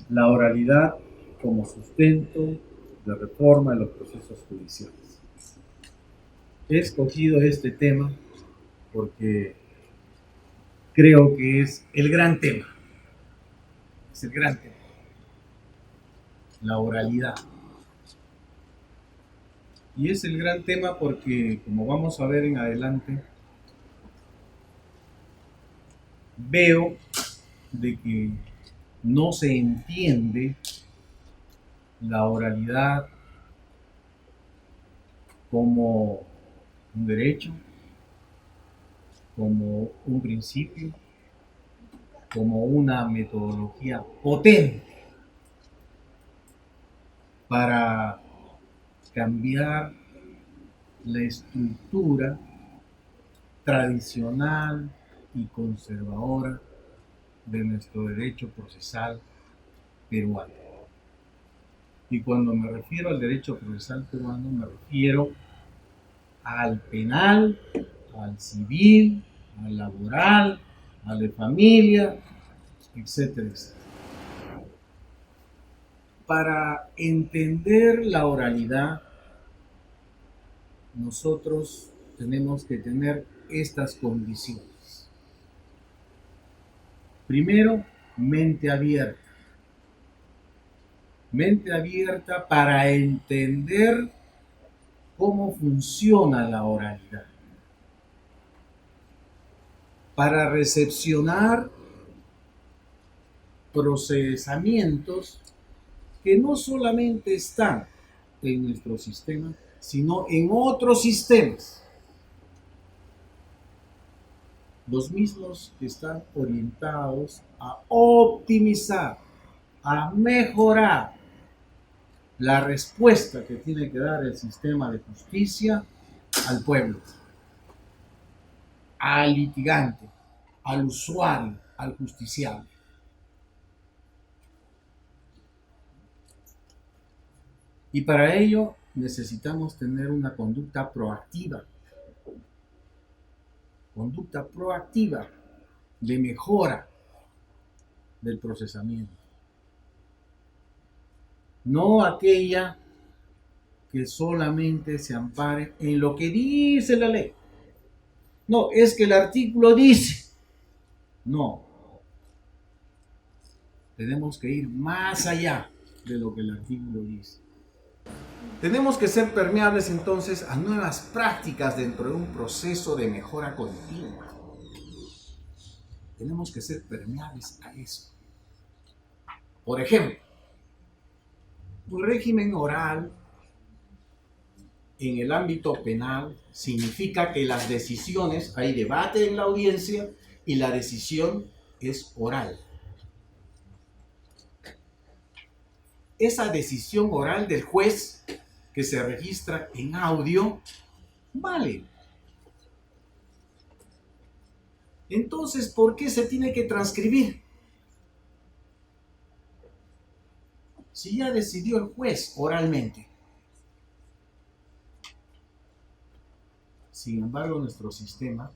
La oralidad como sustento de reforma en los procesos judiciales. He escogido este tema porque creo que es el gran tema. Es el gran tema. La oralidad. Y es el gran tema porque, como vamos a ver en adelante, veo de que no se entiende la oralidad como un derecho, como un principio, como una metodología potente para cambiar la estructura tradicional y conservadora de nuestro derecho procesal peruano. Y cuando me refiero al derecho procesal peruano, me refiero al penal, al civil, al laboral, al de familia, etcétera, etcétera. Para entender la oralidad, nosotros tenemos que tener estas condiciones. Primero, mente abierta. Mente abierta para entender cómo funciona la oralidad. Para recepcionar procesamientos que no solamente están en nuestro sistema, sino en otros sistemas. Los mismos que están orientados a optimizar, a mejorar la respuesta que tiene que dar el sistema de justicia al pueblo, al litigante, al usuario, al justiciable. Y para ello necesitamos tener una conducta proactiva de mejora del procesamiento. No aquella que solamente se ampare en lo que dice la ley. No, es que el artículo dice. No. Tenemos que ir más allá de lo que el artículo dice. Tenemos que ser permeables entonces a nuevas prácticas dentro de un proceso de mejora continua. Tenemos que ser permeables a eso. Por ejemplo, un régimen oral en el ámbito penal significa que las decisiones, hay debate en la audiencia y la decisión es oral. Esa decisión oral del juez que se registra en audio vale. Entonces, ¿por qué se tiene que transcribir? Si ya decidió el juez oralmente. Sin embargo, nuestro sistema,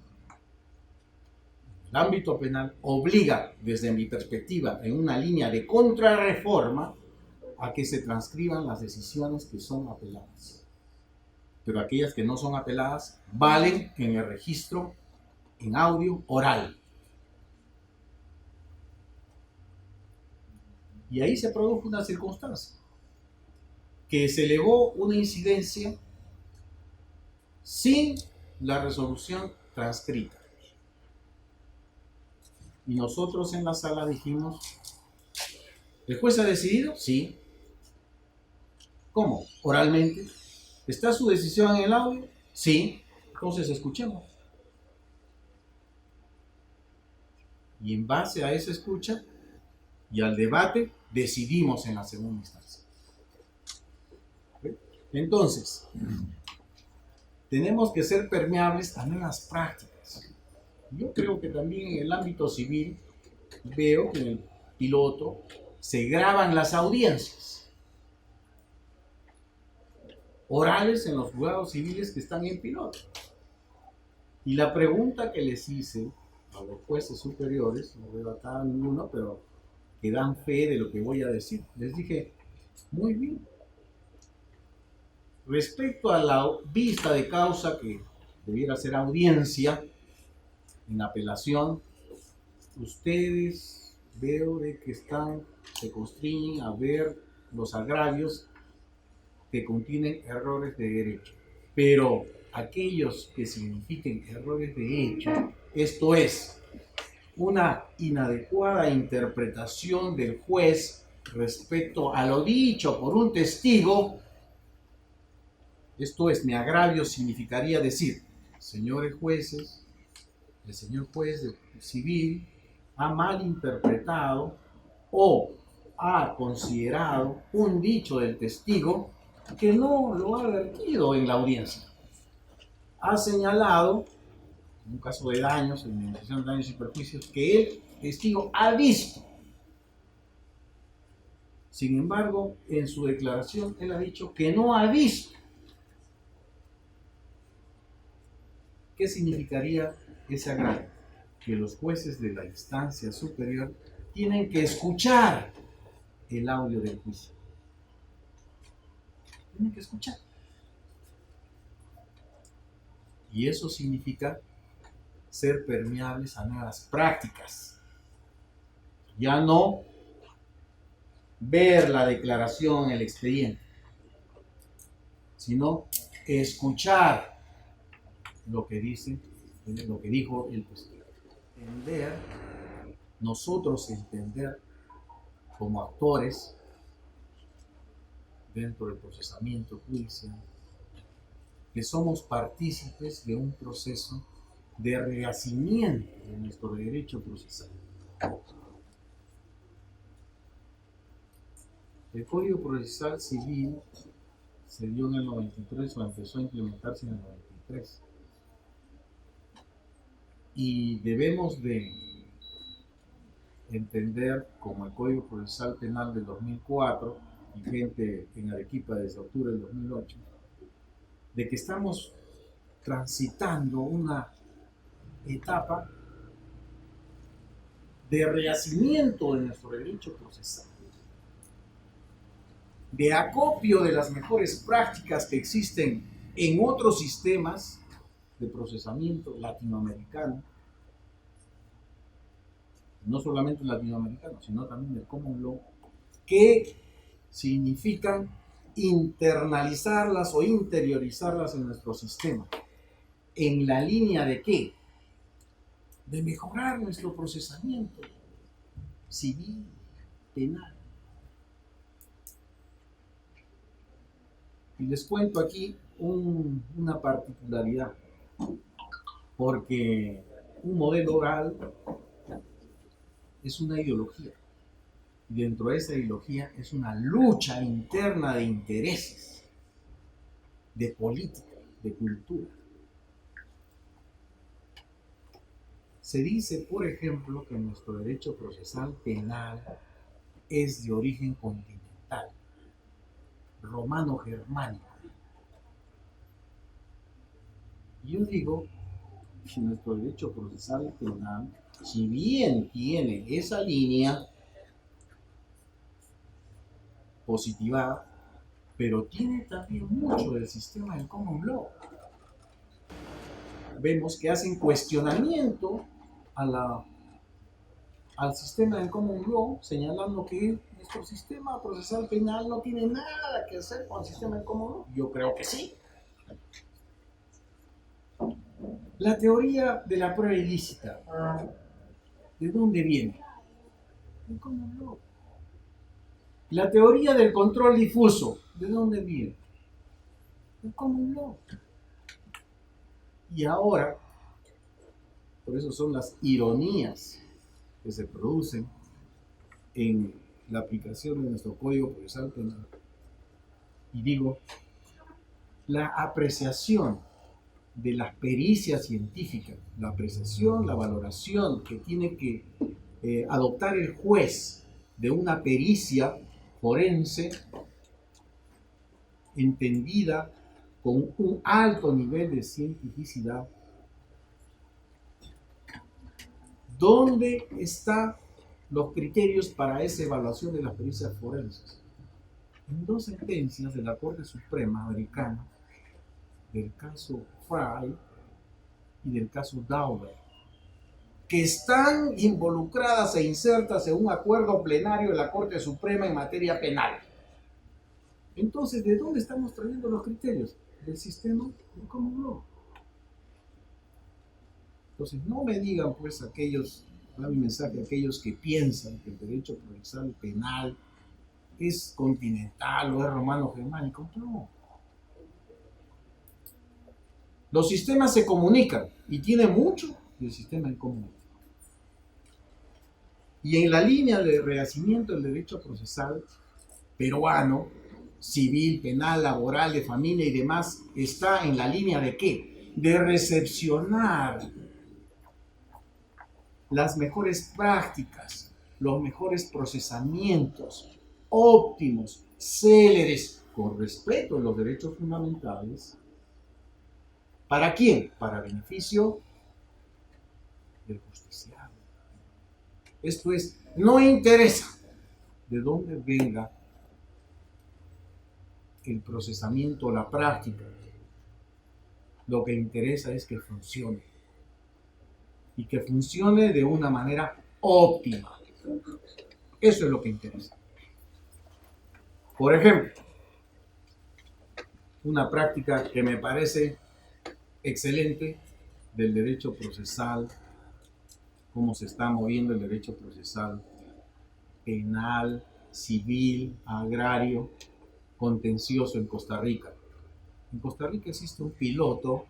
el ámbito penal, obliga, desde mi perspectiva, en una línea de contrarreforma, a que se transcriban las decisiones que son apeladas. Pero aquellas que no son apeladas valen en el registro en audio oral. Y ahí se produjo una circunstancia, que se elevó una incidencia sin la resolución transcrita. Y nosotros en la sala dijimos, ¿el juez ha decidido? Sí. ¿Cómo? Oralmente. ¿Está su decisión en el audio? Sí. Entonces escuchemos. Y en base a esa escucha y al debate, decidimos en la segunda instancia. Entonces, tenemos que ser permeables a nuevas prácticas. Yo creo que también en el ámbito civil veo que en el piloto se graban las audiencias orales en los juzgados civiles que están en piloto. Y la pregunta que les hice a los jueces superiores, no veo acá ninguno, pero que dan fe de lo que voy a decir. Les dije, muy bien. Respecto a la vista de causa que debiera ser audiencia en apelación, ustedes veo de que se constriñen a ver los agravios que contienen errores de derecho. Pero aquellos que signifiquen errores de hecho, esto es, una inadecuada interpretación del juez respecto a lo dicho por un testigo, esto es, mi agravio significaría decir, señores jueces, el señor juez civil ha malinterpretado o ha considerado un dicho del testigo que no lo ha vertido en la audiencia. Ha señalado, en un caso de daños, en indemnización de daños y perjuicios, que el testigo ha visto. Sin embargo, en su declaración, él ha dicho que no ha visto. ¿Qué significaría ese agravio? Que los jueces de la instancia superior tienen que escuchar el audio del juicio. Tienen que escuchar. Y eso significa ser permeables a nuevas prácticas. Ya no ver la declaración en el expediente, sino escuchar lo que dice, lo que dijo el testigo. Nosotros entender como actores dentro del procesamiento judicial que somos partícipes de un proceso de rehacimiento de nuestro derecho procesal. El Código Procesal Civil se dio en el 93 o empezó a implementarse en el 93. Y debemos de entender, como el Código Procesal Penal del 2004, vigente en Arequipa desde octubre del 2008, de que estamos transitando una etapa de rehacimiento de nuestro derecho procesal, de acopio de las mejores prácticas que existen en otros sistemas de procesamiento latinoamericano, no solamente latinoamericano, sino también del common law, que significan internalizarlas o interiorizarlas en nuestro sistema. ¿En la línea de qué? De mejorar nuestro procesamiento civil, penal. Y les cuento aquí una particularidad, porque un modelo oral es una ideología. Y dentro de esa ideología es una lucha interna de intereses, de política, de cultura. Se dice, por ejemplo, que nuestro derecho procesal penal es de origen continental, romano-germánico. Yo digo que nuestro derecho procesal penal, si bien tiene esa línea positiva, pero tiene también mucho del sistema del common law. Vemos que hacen cuestionamiento al sistema del common law, señalando que nuestro sistema procesal penal no tiene nada que hacer con el sistema del common law. Yo creo que sí. La teoría de la prueba ilícita, ¿de dónde viene? Del common law. La teoría del control difuso, ¿de dónde viene? Del common law. Y ahora, por eso son las ironías que se producen en la aplicación de nuestro Código Procesal Penal. Y digo, la apreciación de las pericias científicas, la apreciación, la valoración que tiene que adoptar el juez de una pericia forense entendida con un alto nivel de cientificidad. ¿Dónde está los criterios para esa evaluación de las pericias forenses. En dos sentencias de la Corte Suprema americana, del caso Fry y del caso Dauber, que están involucradas e insertas en un acuerdo plenario de la Corte Suprema en materia penal. Entonces, ¿de dónde estamos trayendo los criterios? Del sistema de common law. Entonces, no me digan, pues, aquellos, da mi mensaje a aquellos que piensan que el derecho procesal penal es continental o es romano-germánico. No. Los sistemas se comunican y tiene mucho del sistema en común. Y en la línea de renacimiento del derecho procesal peruano, civil, penal, laboral, de familia y demás, está en la línea de ¿qué? De recepcionar las mejores prácticas, los mejores procesamientos óptimos, céleres, con respeto a los derechos fundamentales. ¿Para quién? Para beneficio del justiciable. Esto es, no interesa de dónde venga el procesamiento o la práctica. Lo que interesa es que funcione. Y que funcione de una manera óptima. Eso es lo que interesa. Por ejemplo, una práctica que me parece excelente del derecho procesal, cómo se está moviendo el derecho procesal penal, civil, agrario, contencioso en Costa Rica. En Costa Rica existe un piloto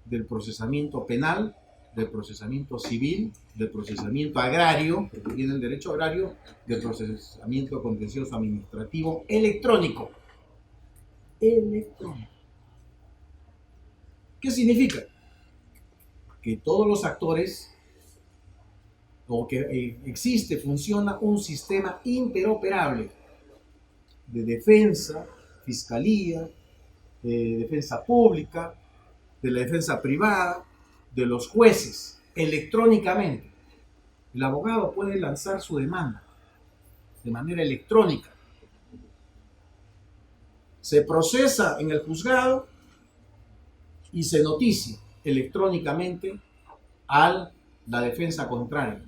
del procesamiento penal, del procesamiento civil, del procesamiento agrario, porque viene el derecho agrario, del procesamiento contencioso administrativo electrónico. Electrónico. ¿Qué significa? Que todos los actores, o que funciona un sistema interoperable de defensa, fiscalía, de defensa pública, de la defensa privada, de los jueces, electrónicamente. El abogado puede lanzar su demanda de manera electrónica. Se procesa en el juzgado y se noticia electrónicamente a la defensa contraria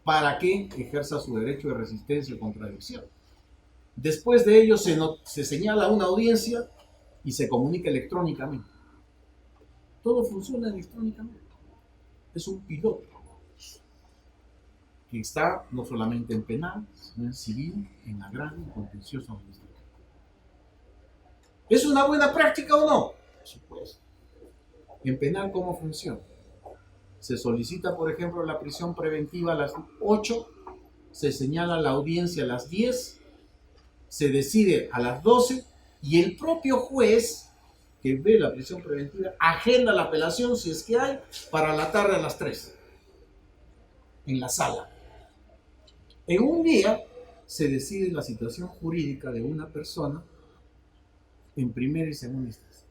para que ejerza su derecho de resistencia o contradicción. Después de ello se señala una audiencia y se comunica electrónicamente. Todo funciona electrónicamente. Es un piloto que está no solamente en penal, sino en civil, en agrario, en contencioso administrativo. ¿Es una buena práctica o no? Por supuesto. En penal, ¿cómo funciona? Se solicita, por ejemplo, la prisión preventiva a las 8, se señala la audiencia a las 10, se decide a las 12 y el propio juez que ve la prisión preventiva agenda la apelación, si es que hay, para la tarde a las 3 en la sala. En un día se decide la situación jurídica de una persona en primera y segunda instancia.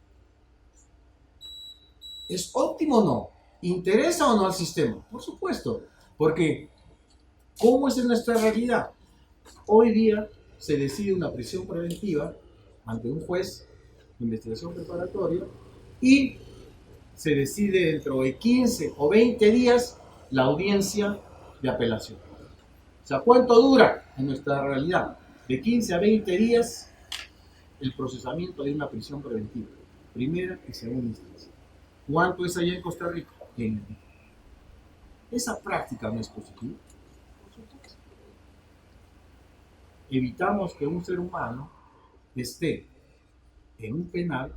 ¿Es óptimo o no? ¿Interesa o no al sistema? Por supuesto, porque ¿cómo es en nuestra realidad? Hoy día se decide una prisión preventiva ante un juez de investigación preparatoria y se decide dentro de 15 o 20 días la audiencia de apelación. O sea, ¿cuánto dura en nuestra realidad? De 15 a 20 días el procesamiento de una prisión preventiva, primera y segunda instancia. ¿Cuánto es allá en Costa Rica? ¿Esa práctica no es positiva? Evitamos que un ser humano esté en un penal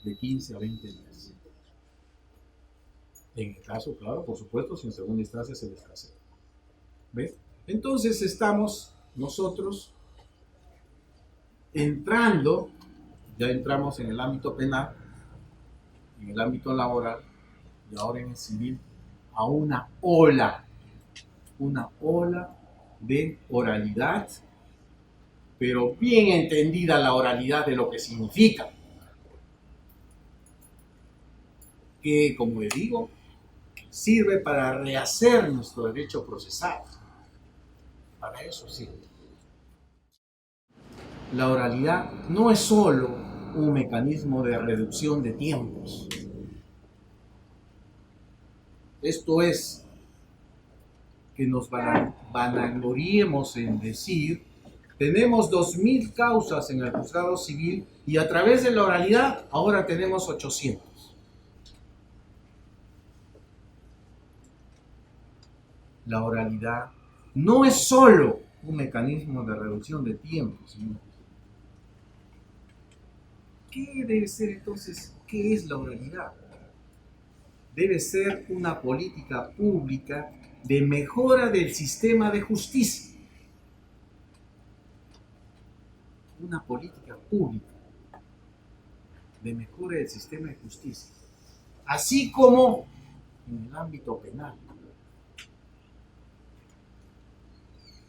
de 15 a 20 días. En el caso, claro, por supuesto, si en segunda instancia se les hace. ¿Ves? Entonces estamos nosotros entrando, ya entramos en el ámbito penal, en el ámbito laboral y ahora en el civil, a una ola de oralidad, pero bien entendida la oralidad de lo que significa. Que, como les digo, sirve para rehacer nuestro derecho procesal. Para eso sirve. La oralidad no es solo un mecanismo de reducción de tiempos. Esto es que nos vanagloriemos en decir: tenemos 2000 causas en el juzgado civil y a través de la oralidad ahora tenemos 800. La oralidad no es solo un mecanismo de reducción de tiempo, sino ¿qué debe ser entonces? ¿Qué es la oralidad? Debe ser una política pública de mejora del sistema de justicia. Una política pública de mejora del sistema de justicia. Así como en el ámbito penal.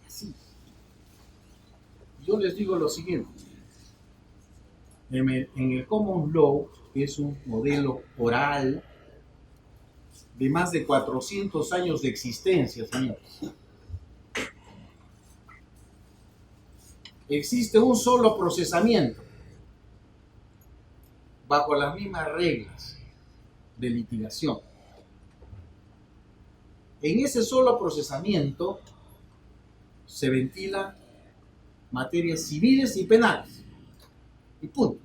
Así. Yo les digo lo siguiente. En el Common Law, que es un modelo oral de más de 400 años de existencia, señores, existe un solo procesamiento bajo las mismas reglas de litigación. En ese solo procesamiento se ventilan materias civiles y penales. Y punto.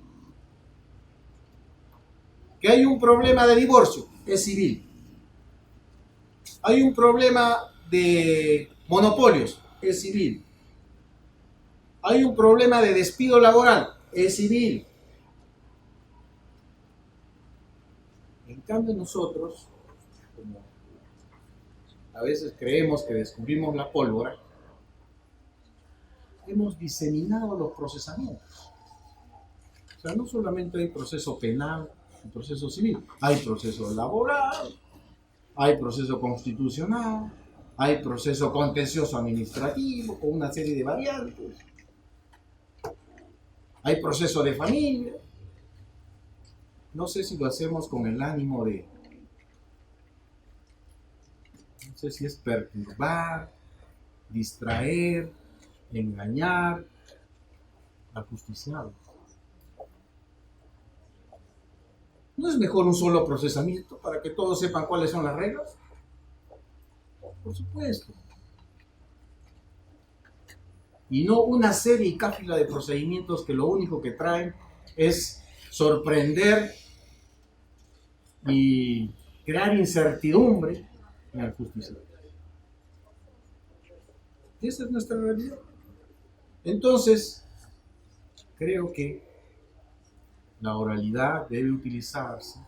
Que hay un problema de divorcio, es civil. Hay un problema de monopolios, es civil. Hay un problema de despido laboral, es civil. En cambio nosotros, como a veces creemos que descubrimos la pólvora, hemos diseminado los procesamientos. O sea, no solamente hay proceso penal y proceso civil, hay proceso laboral, hay proceso constitucional, hay proceso contencioso administrativo con una serie de variantes, hay proceso de familia. No sé si lo hacemos con el ánimo de, no sé si es perturbar, distraer, engañar al justiciado. ¿No es mejor un solo procesamiento para que todos sepan cuáles son las reglas? Por supuesto. Y no una serie y cáfila de procedimientos que lo único que traen es sorprender y crear incertidumbre en el justiciado. Y esa es nuestra realidad. Entonces, creo que la oralidad debe utilizarse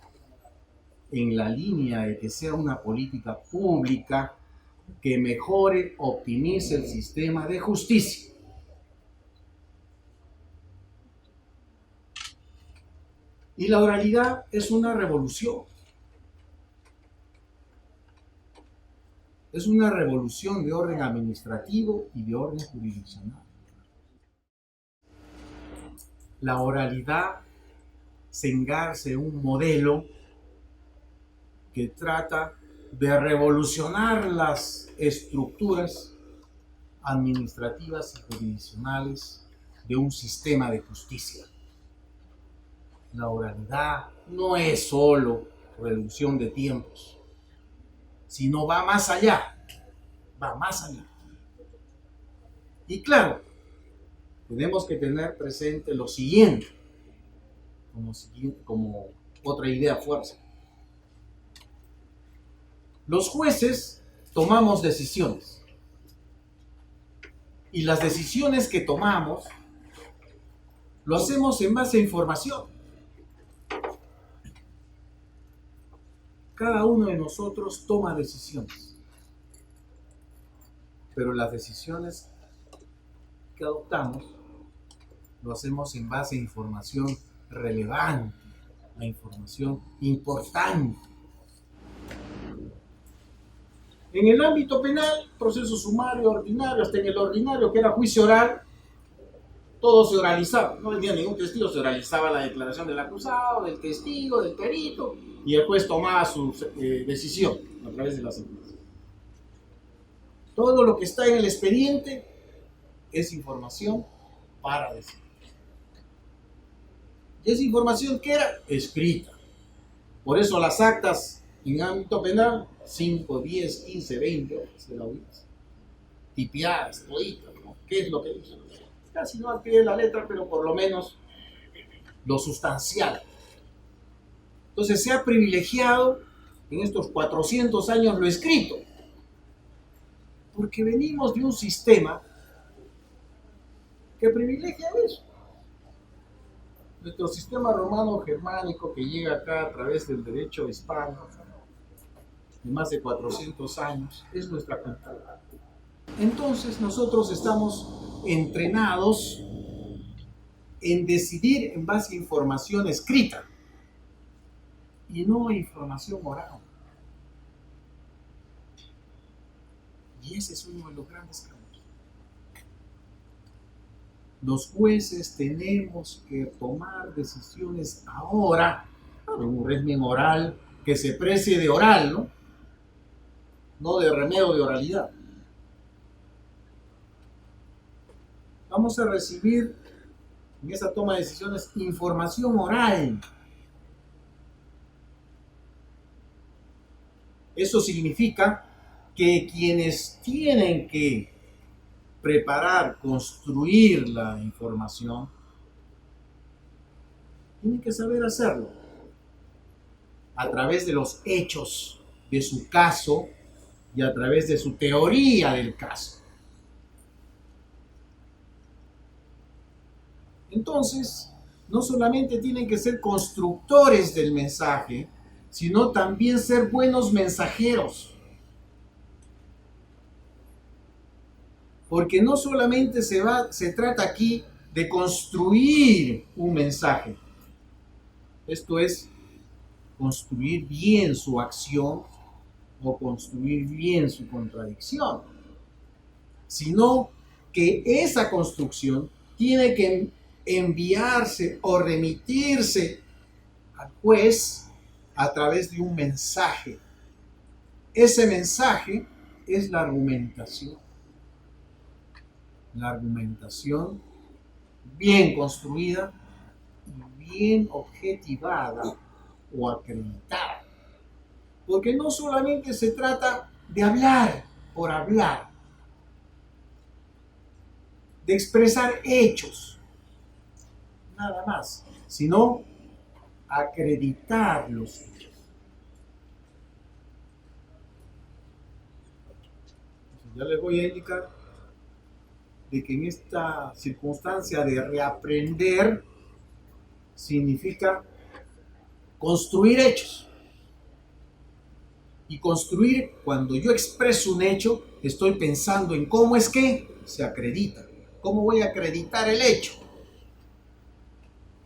en la línea de que sea una política pública que mejore, optimice el sistema de justicia. Y la oralidad es una revolución. Es una revolución de orden administrativo y de orden jurisdiccional. La oralidad se engarza en un modelo que trata de revolucionar las estructuras administrativas y jurisdiccionales de un sistema de justicia. La oralidad no es solo reducción de tiempos, sino va más allá, va más allá. Y claro, tenemos que tener presente lo siguiente, como otra idea fuerza. Los jueces tomamos decisiones y las decisiones que tomamos lo hacemos en base a información. Cada uno de nosotros toma decisiones, pero las decisiones que adoptamos lo hacemos en base a información relevante, a información importante. En el ámbito penal, proceso sumario, ordinario, hasta en el ordinario, que era juicio oral, todo se oralizaba, no venía ningún testigo, se oralizaba la declaración del acusado, del testigo, del perito, y el juez tomaba su decisión a través de la sentencia. Todo lo que está en el expediente es información para decir. ¿Y esa información qué era? Escrita. Por eso las actas en ámbito penal, 5, 10, 15, 20 hojas de la audiencia, tipiadas, toditas, ¿no? ¿Qué es lo que dice? Casi no al pie de la letra, pero por lo menos lo sustancial. Entonces se ha privilegiado en estos 400 años lo escrito, porque venimos de un sistema que privilegia eso. Nuestro sistema romano-germánico que llega acá a través del derecho hispano de más de 400 años es nuestra cultura. Entonces nosotros estamos entrenados en decidir en base a información escrita y no información oral. Y ese es uno de los grandes cambios. Los jueces tenemos que tomar decisiones ahora en un régimen oral que se precie de oral, ¿no? No de remedio de oralidad. Vamos a recibir en esa toma de decisiones información oral. Eso significa que quienes tienen que preparar, construir la información, tienen que saber hacerlo a través de los hechos de su caso y a través de su teoría del caso. Entonces, no solamente tienen que ser constructores del mensaje, sino también ser buenos mensajeros. Porque no solamente se trata aquí de construir un mensaje. Esto es, construir bien su acción o construir bien su contradicción. Sino que esa construcción tiene que enviarse o remitirse al juez a través de un mensaje. Ese mensaje es la argumentación. La argumentación bien construida y bien objetivada o acreditada. Porque no solamente se trata de hablar por hablar, de expresar hechos, nada más, sino acreditar los hechos. Ya les voy a indicar de que en esta circunstancia de reaprender significa construir hechos. Y construir, cuando yo expreso un hecho, estoy pensando en cómo es que se acredita. ¿Cómo voy a acreditar el hecho?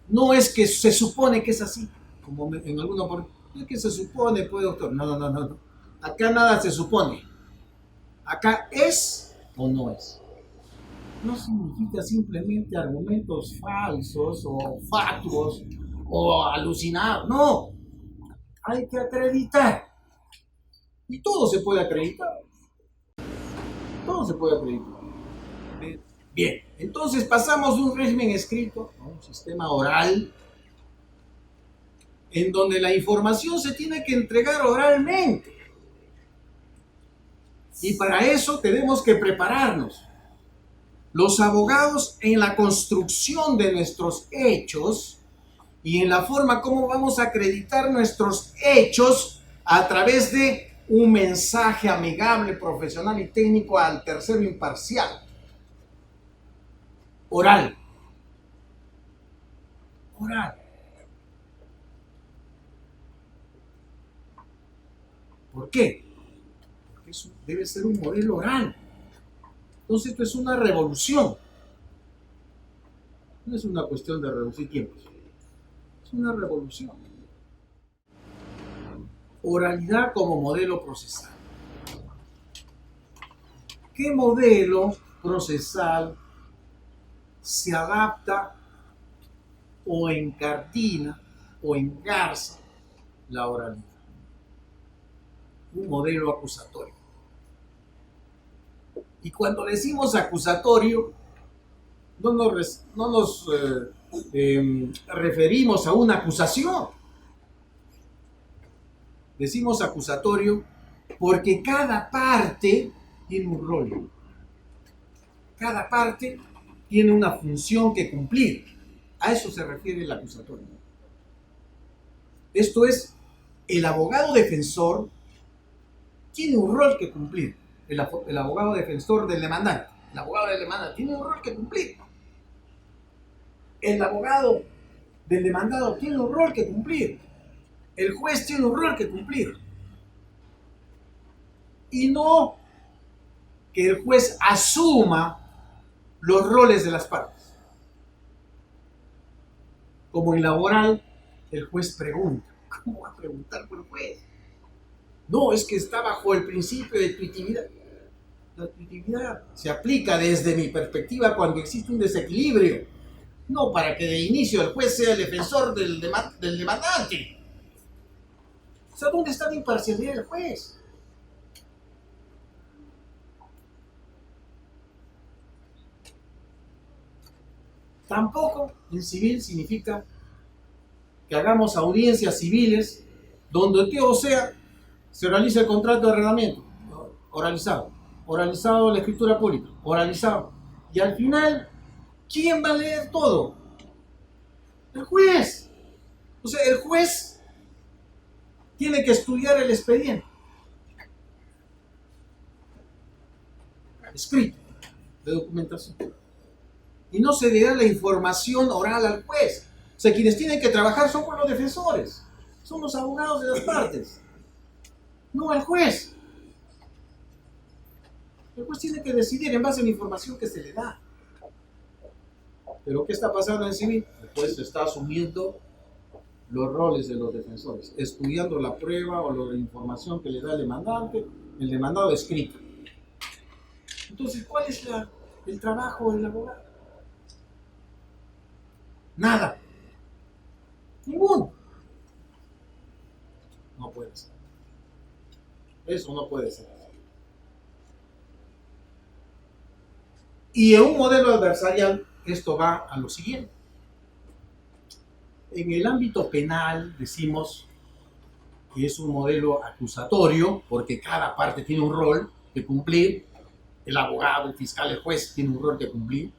No es que se supone que es así, como en alguna oportunidad. No es que se supone, pues, doctor. No. Acá nada se supone. Acá es o no es. No significa simplemente argumentos falsos o fatuos o alucinados. No. Hay que acreditar. Y todo se puede acreditar. Todo se puede acreditar. Bien, entonces pasamos de un régimen escrito a un sistema oral en donde la información se tiene que entregar oralmente. Y para eso tenemos que prepararnos. Los abogados en la construcción de nuestros hechos y en la forma como vamos a acreditar nuestros hechos a través de un mensaje amigable, profesional y técnico al tercero imparcial. Oral. ¿Por qué? Porque eso debe ser un modelo oral. Entonces esto es una revolución. No es una cuestión de reducir tiempos. Es una revolución. Oralidad como modelo procesal. ¿Qué modelo procesal se adapta o encardina o engarza la oralidad. Un modelo acusatorio. Y cuando decimos acusatorio, no nos referimos a una acusación. Decimos acusatorio porque cada parte tiene un rol. Cada parte tiene una función que cumplir. A eso se refiere el acusatorio. Esto es, el abogado defensor tiene un rol que cumplir. El abogado defensor del demandante. El abogado del demandante tiene un rol que cumplir. El abogado del demandado tiene un rol que cumplir. El juez tiene un rol que cumplir. Y no que el juez asuma los roles de las partes. Como en laboral, el juez pregunta. ¿Cómo va a preguntar por el juez? No, es que está bajo el principio de tuitividad. La tuitividad se aplica desde mi perspectiva cuando existe un desequilibrio. No para que de inicio el juez sea el defensor del demandante. O sea, ¿dónde está la imparcialidad del juez? Tampoco en civil significa que hagamos audiencias civiles donde todo sea, se realiza el contrato de arrendamiento, oralizado la escritura pública, oralizado. Y al final, ¿quién va a leer todo? El juez. O sea, el juez tiene que estudiar el expediente escrito de documentación. Y no se le da la información oral al juez. O sea, quienes tienen que trabajar son los defensores, son los abogados de las partes, no el juez. El juez tiene que decidir en base a la información que se le da. Pero ¿qué está pasando en civil? El juez está asumiendo los roles de los defensores, estudiando la prueba o la información que le da el demandado escrito. Entonces, ¿cuál es el trabajo del abogado? Nada. Ninguno. No puede ser. Eso no puede ser. Y en un modelo adversarial, esto va a lo siguiente. En el ámbito penal decimos que es un modelo acusatorio porque cada parte tiene un rol que cumplir. El abogado, el fiscal, el juez tiene un rol que cumplir.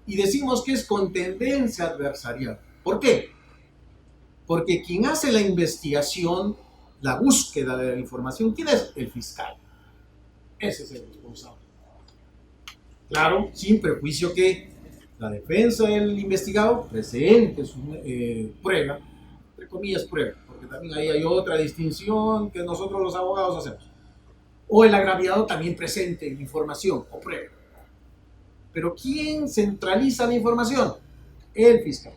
Y decimos que es con tendencia adversarial. ¿Por qué? Porque quien hace la investigación, la búsqueda de la información, ¿quién es? El fiscal. Ese es el responsable. Claro, sin prejuicio que la defensa del investigado presente su prueba, entre comillas prueba, porque también ahí hay otra distinción que nosotros los abogados hacemos. O el agraviado también presente información o prueba. Pero ¿quién centraliza la información? El fiscal.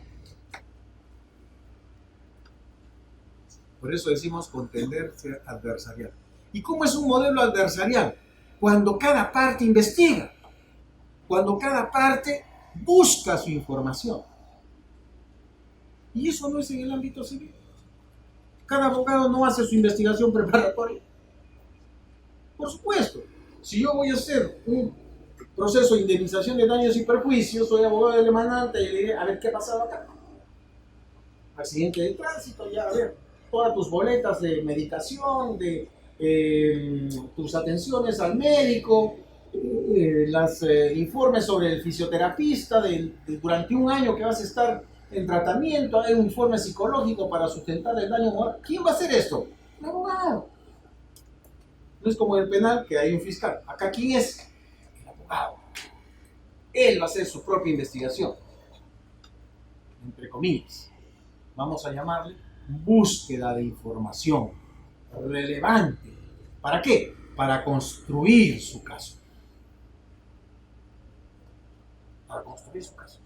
Por eso decimos con tendencia adversarial. ¿Y cómo es un modelo adversarial? Cuando cada parte investiga, cuando cada parte busca su información. Y eso no es en el ámbito civil. Cada abogado no hace su investigación preparatoria. Por supuesto, si yo voy a hacer un proceso de indemnización de daños y perjuicios, soy abogado del demandante y le diré, a ver qué ha pasado acá. Accidente de tránsito, ya, a ver, todas tus boletas de medicación, de tus atenciones al médico, los informes sobre el fisioterapista durante un año que vas a estar en tratamiento, hay un informe psicológico para sustentar el daño moral. ¿Quién va a hacer esto? El abogado. No es como en el penal que hay un fiscal. Acá, ¿quién es? El abogado. Él va a hacer su propia investigación. Entre comillas. Vamos a llamarle búsqueda de información relevante. ¿Para qué? Para construir su caso. Para construir su caso.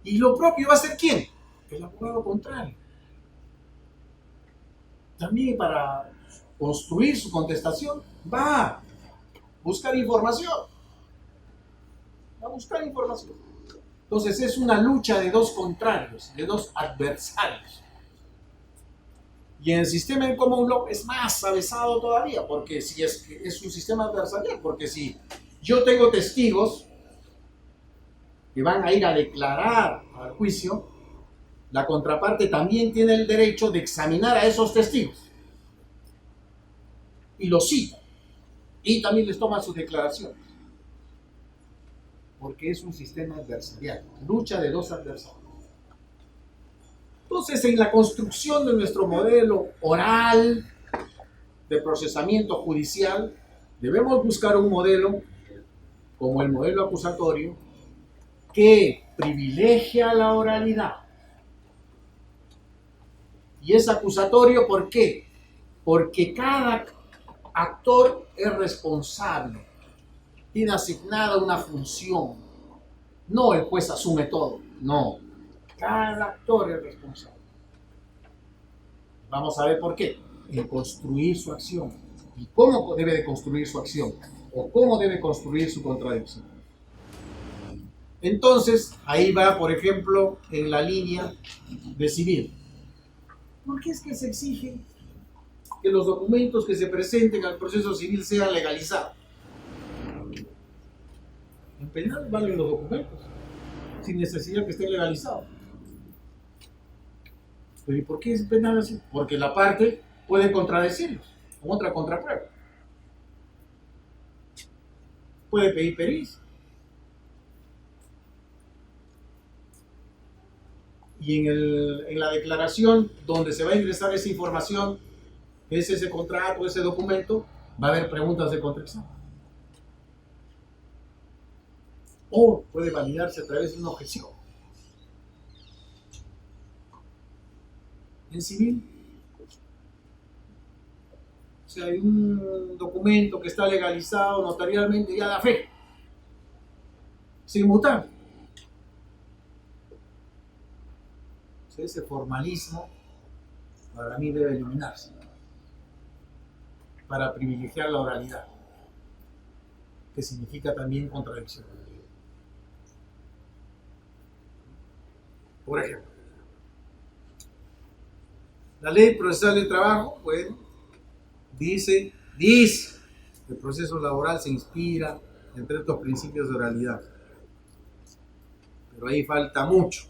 ¿Y lo propio va a ser quién? El abogado contrario. También para construir su contestación va a buscar información. a buscar información. Entonces es una lucha de dos contrarios, de dos adversarios. Y en el sistema de common law es más avesado todavía, porque si es un sistema adversarial, porque si yo tengo testigos que van a ir a declarar al juicio, la contraparte también tiene el derecho de examinar a esos testigos y los cita y también les toma sus declaraciones, porque es un sistema adversarial, lucha de dos adversarios. Entonces, en la construcción de nuestro modelo oral de procesamiento judicial, debemos buscar un modelo como el modelo acusatorio que privilegia la oralidad. Y es acusatorio, ¿por qué? Porque cada actor es responsable, tiene asignada una función. No el juez asume todo, no. Cada actor es responsable. Vamos a ver por qué. En construir su acción. ¿Y cómo debe de construir su acción? ¿O cómo debe construir su contradicción? Entonces, ahí va, por ejemplo, en la línea de civil. ¿Por qué es que se exige que los documentos que se presenten al proceso civil sean legalizados? En penal valen los documentos, sin necesidad que estén legalizados. ¿Pero y por qué es penal así? Porque la parte puede contradecirlos con otra contraprueba. Puede pedir pericia. Y en la declaración donde se va a ingresar esa información, que es ese contrato, ese documento, va a haber preguntas de contraexamen. O puede validarse a través de una objeción. En civil, o sea, hay un documento que está legalizado notarialmente ya da fe, sin mutar. O sea, ese formalismo para mí debe eliminarse para privilegiar la oralidad, que significa también contradicción. Por ejemplo, la ley procesal del trabajo, bueno, dice que el proceso laboral se inspira entre estos principios de oralidad. Pero ahí falta mucho.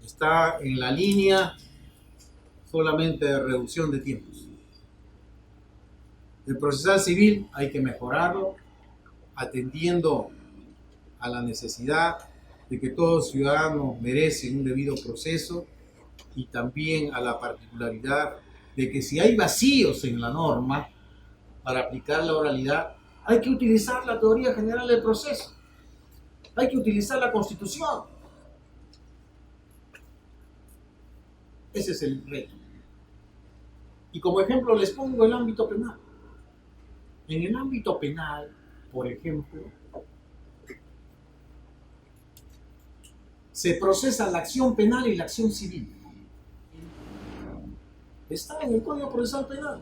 Está en la línea solamente de reducción de tiempos. El procesal civil hay que mejorarlo, atendiendo a la necesidad de que todo ciudadano merece un debido proceso y también a la particularidad de que si hay vacíos en la norma para aplicar la oralidad, hay que utilizar la teoría general del proceso, hay que utilizar la Constitución. Ese es el reto. Y como ejemplo les pongo el ámbito penal. En el ámbito penal, por ejemplo, se procesa la acción penal y la acción civil. Está en el Código Procesal Penal.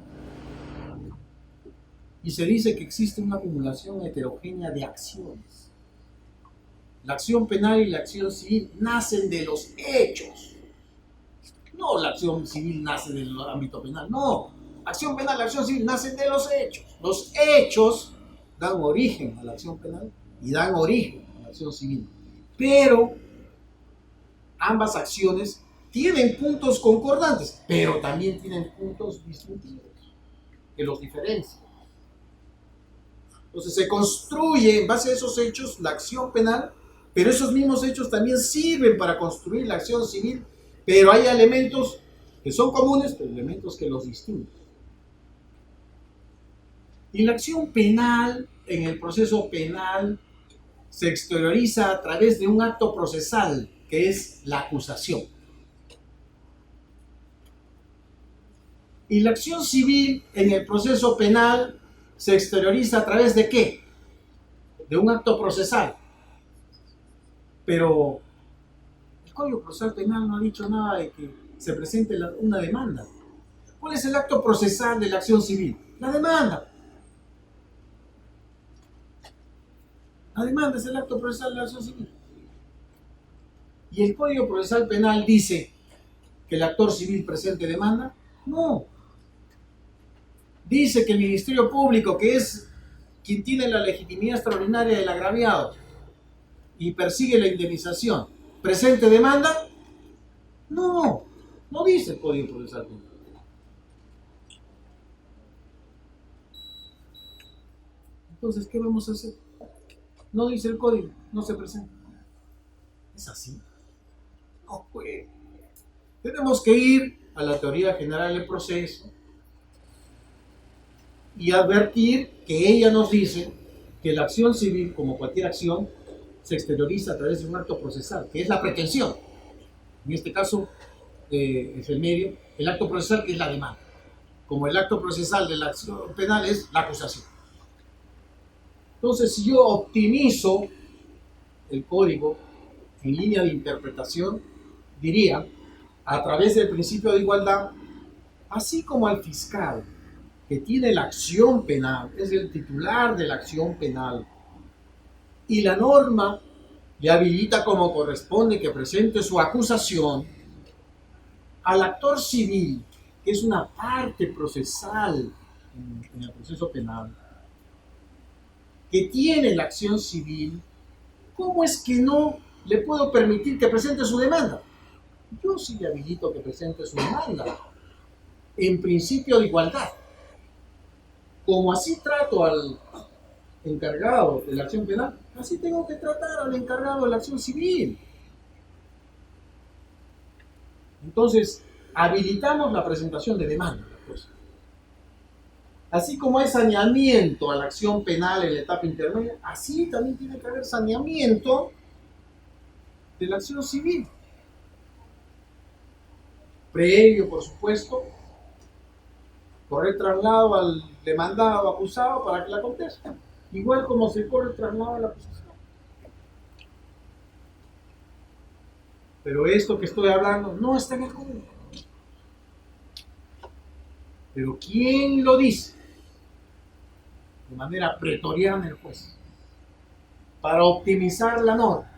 Y se dice que existe una acumulación heterogénea de acciones. La acción penal y la acción civil nacen de los hechos. No, la acción civil nace del ámbito penal, no. Acción penal y acción civil nacen de los hechos. Los hechos dan origen a la acción penal y dan origen a la acción civil. Pero ambas acciones tienen puntos concordantes, pero también tienen puntos distintivos que los diferencian. Entonces se construye en base a esos hechos la acción penal, pero esos mismos hechos también sirven para construir la acción civil, pero hay elementos que son comunes, pero elementos que los distinguen. Y la acción penal, en el proceso penal, se exterioriza a través de un acto procesal, que es la acusación. Y la acción civil, en el proceso penal, se exterioriza a través de ¿qué? De un acto procesal. Pero el Código Procesal Penal no ha dicho nada de que se presente una demanda. ¿Cuál es el acto procesal de la acción civil? La demanda. La demanda es el acto procesal de la acción civil. ¿Y el Código Procesal Penal dice que el actor civil presente demanda? No. Dice que el Ministerio Público, que es quien tiene la legitimidad extraordinaria del agraviado y persigue la indemnización, presente demanda. No, no dice el Código Procesal Penal. Entonces, ¿qué vamos a hacer? No dice el código, no se presenta. ¿Es así? No, pues. Tenemos que ir a la teoría general del proceso y advertir que ella nos dice que la acción civil, como cualquier acción, se exterioriza a través de un acto procesal, que es la pretensión. En este caso, es el medio, el acto procesal, que es la demanda. Como el acto procesal de la acción penal es la acusación. Entonces, si yo optimizo el código en línea de interpretación, diría, a través del principio de igualdad, así como al fiscal que tiene la acción penal, es el titular de la acción penal, y la norma le habilita como corresponde que presente su acusación, al actor civil, que es una parte procesal en el proceso penal, que tiene la acción civil, ¿cómo es que no le puedo permitir que presente su demanda? Yo sí le habilito que presente su demanda, en principio de igualdad. Como así trato al encargado de la acción penal, así tengo que tratar al encargado de la acción civil. Entonces, habilitamos la presentación de demanda. Pues. Así como hay saneamiento a la acción penal en la etapa intermedia, así también tiene que haber saneamiento de la acción civil. Previo, por supuesto, correr traslado al demandado acusado para que la conteste. Igual como se corre traslado a la acusación. Pero esto que estoy hablando no está en el código. Pero ¿quién lo dice? De manera pretoriana el juez. Para optimizar la norma.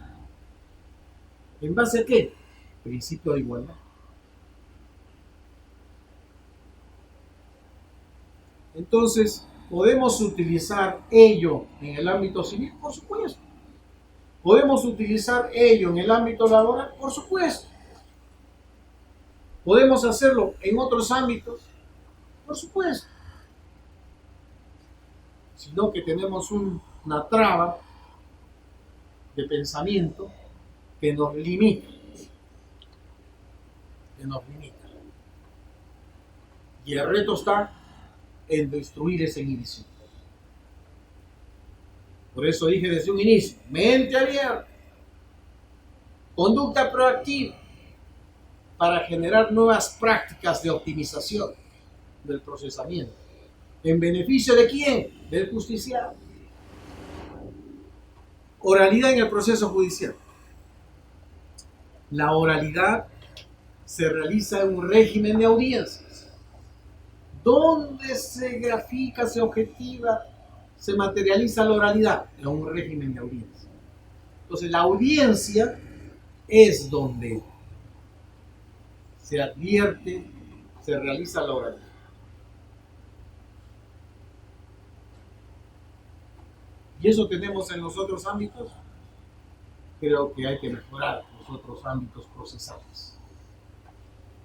¿En base a qué? Principio de igualdad. Entonces, ¿podemos utilizar ello en el ámbito civil? Por supuesto. ¿Podemos utilizar ello en el ámbito laboral? Por supuesto. ¿Podemos hacerlo en otros ámbitos? Por supuesto. Sino que tenemos una traba de pensamiento que nos limita. Que nos limita. Y el reto está en destruir esa inhibición. Por eso dije desde un inicio, mente abierta, conducta proactiva, para generar nuevas prácticas de optimización del procesamiento. ¿En beneficio de quién? Del justiciado. Oralidad en el proceso judicial. La oralidad se realiza en un régimen de audiencias, donde se grafica, se objetiva, se materializa la oralidad en un régimen de audiencia. Entonces, la audiencia es donde se advierte, se realiza la oralidad. Y eso tenemos en los otros ámbitos. Creo que hay que mejorar los otros ámbitos procesales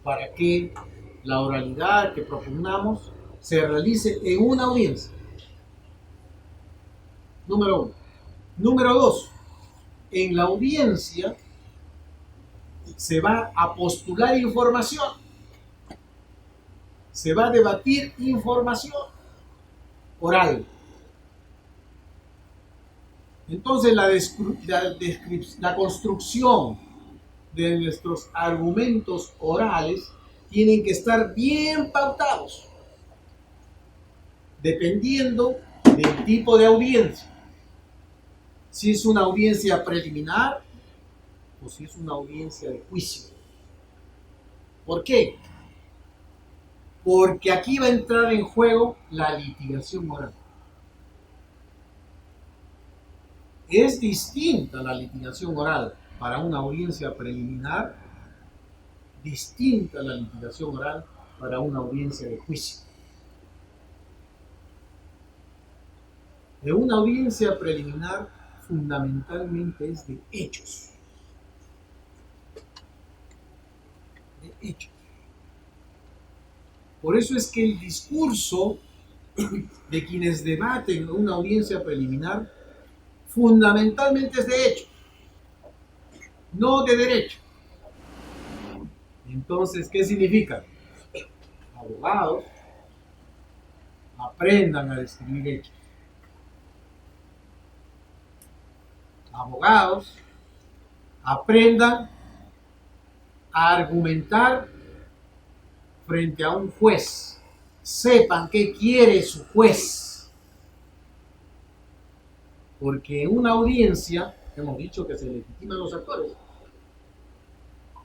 para que la oralidad que propugnamos se realice en una audiencia. Número 1. Número 2. En la audiencia se va a postular información, se va a debatir información oral. Entonces la construcción de nuestros argumentos orales tienen que estar bien pautados, dependiendo del tipo de audiencia. Si es una audiencia preliminar o si es una audiencia de juicio. ¿Por qué? Porque aquí va a entrar en juego la litigación oral. Es distinta la litigación oral para una audiencia preliminar, distinta la litigación oral para una audiencia de juicio. En una audiencia preliminar fundamentalmente es de hechos. De hechos. Por eso es que el discurso de quienes debaten en una audiencia preliminar fundamentalmente es de hecho, no de derecho. Entonces, ¿qué significa? Abogados, aprendan a describir hechos. Abogados, aprendan a argumentar frente a un juez. Sepan qué quiere su juez. Porque en una audiencia, hemos dicho que se legitiman los actores,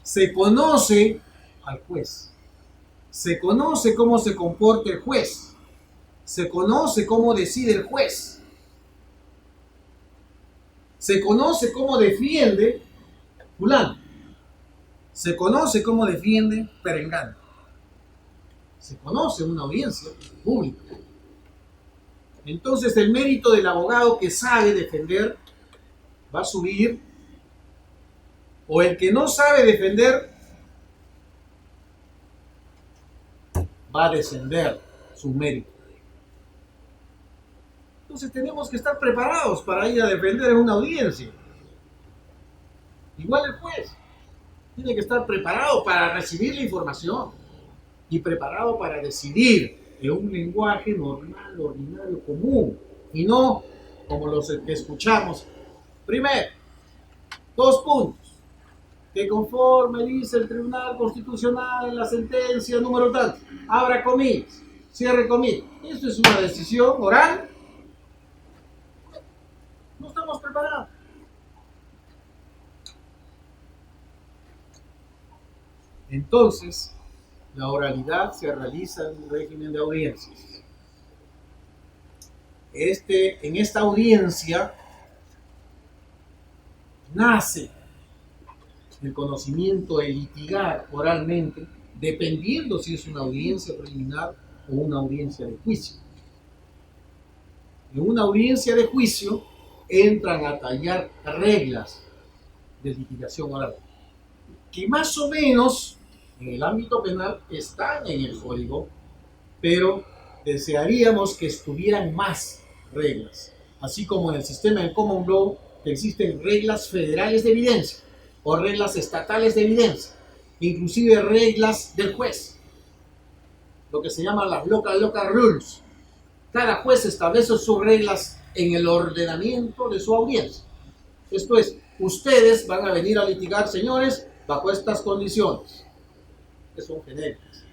se conoce al juez. Se conoce cómo se comporta el juez. Se conoce cómo decide el juez. Se conoce cómo defiende fulano. Se conoce cómo defiende perengano. Se conoce una audiencia pública. Entonces el mérito del abogado que sabe defender va a subir, o el que no sabe defender va a descender su mérito. Entonces tenemos que estar preparados para ir a defender en una audiencia. Igual el juez tiene que estar preparado para recibir la información y preparado para decidir en un lenguaje normal, ordinario, común, y no como los que escuchamos. Primero, 2 puntos. Que conforme dice el Tribunal Constitucional en la sentencia número tal, abra comillas, cierre comillas. Esto es una decisión oral. No estamos preparados. Entonces, la oralidad se realiza en un régimen de audiencias. En esta audiencia nace el conocimiento de litigar oralmente, dependiendo si es una audiencia preliminar o una audiencia de juicio. En una audiencia de juicio entran a tallar reglas de litigación oral, que más o menos en el ámbito penal están en el código, pero desearíamos que estuvieran más reglas, así como en el sistema del common law que existen reglas federales de evidencia o reglas estatales de evidencia, inclusive reglas del juez, lo que se llaman las local rules. Cada juez establece sus reglas en el ordenamiento de su audiencia. Esto es, ustedes van a venir a litigar, señores, bajo estas condiciones, que son genéricas.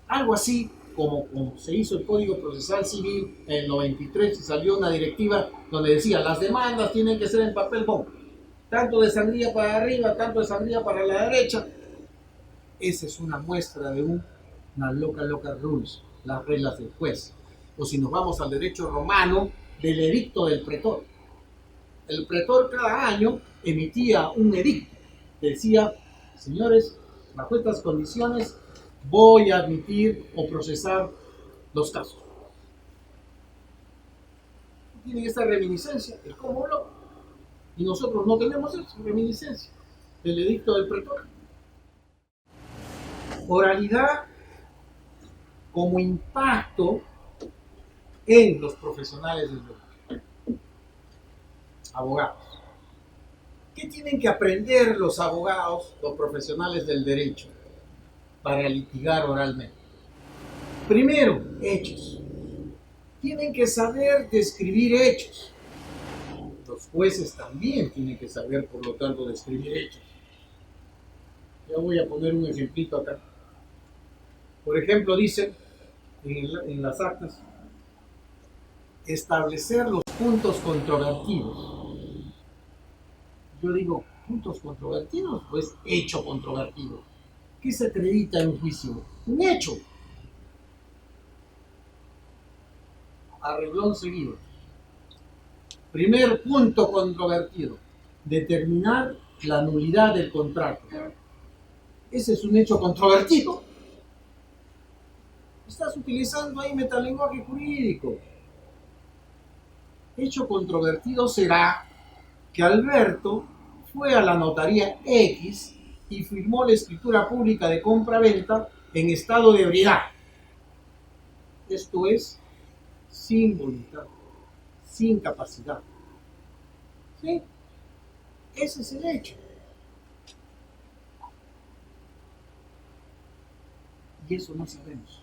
Algo así como se hizo el Código Procesal Civil en el 93 y salió una directiva donde decía las demandas tienen que ser en papel bond, tanto de sangría para arriba, tanto de sangría para la derecha. Esa es una muestra de una local rules, las reglas del juez. O si nos vamos al derecho romano, del edicto del pretor. El pretor cada año emitía un edicto que decía, señores, bajo estas condiciones voy a admitir o procesar los casos. Tienen esta reminiscencia, el common law, y nosotros no tenemos esa reminiscencia del edicto del pretor. Oralidad como impacto en los profesionales del derecho. Abogados. ¿Qué tienen que aprender los abogados, los profesionales del derecho, para litigar oralmente? Primero, hechos. Tienen que saber describir hechos. Los jueces también tienen que saber, por lo tanto, describir hechos. Ya voy a poner un ejemplito acá. Por ejemplo, dicen en las actas, establecer los puntos controvertidos. Yo digo, puntos controvertidos, pues hecho controvertido. ¿Qué se acredita en un juicio? Un hecho. A reglón seguido. Primer punto controvertido, determinar la nulidad del contrato. Ese es un hecho controvertido. Estás utilizando ahí metalenguaje jurídico. Hecho controvertido será que Alberto fue a la notaría X y firmó la escritura pública de compra-venta en estado de ebriedad. Esto es, sin voluntad, sin capacidad. ¿Sí? Ese es el hecho. Y eso no sabemos.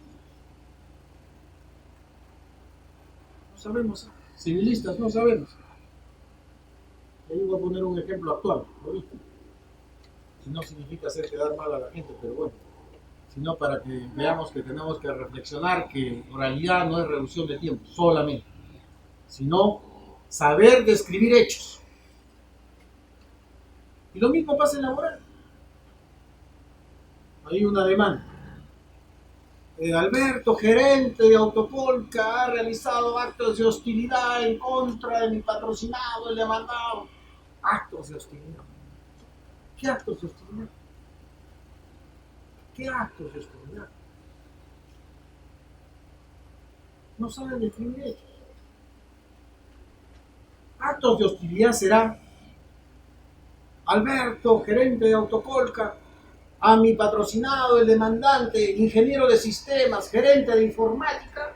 No sabemos. Civilistas no sabemos. Ahí voy a poner un ejemplo actual. ¿Lo viste? Y no significa hacer quedar mal a la gente, pero bueno. Sino para que veamos que tenemos que reflexionar que oralidad no es reducción de tiempo, solamente. Sino saber describir hechos. Y lo mismo pasa en laboral. Hay una demanda. Alberto, gerente de Autopolca, ha realizado actos de hostilidad en contra de mi patrocinado, el demandado. Actos de hostilidad. ¿Qué actos de hostilidad? ¿Qué actos de hostilidad? No saben describir hechos. Actos de hostilidad será Alberto, gerente de Autopolca, a mi patrocinado, el demandante, ingeniero de sistemas, gerente de informática,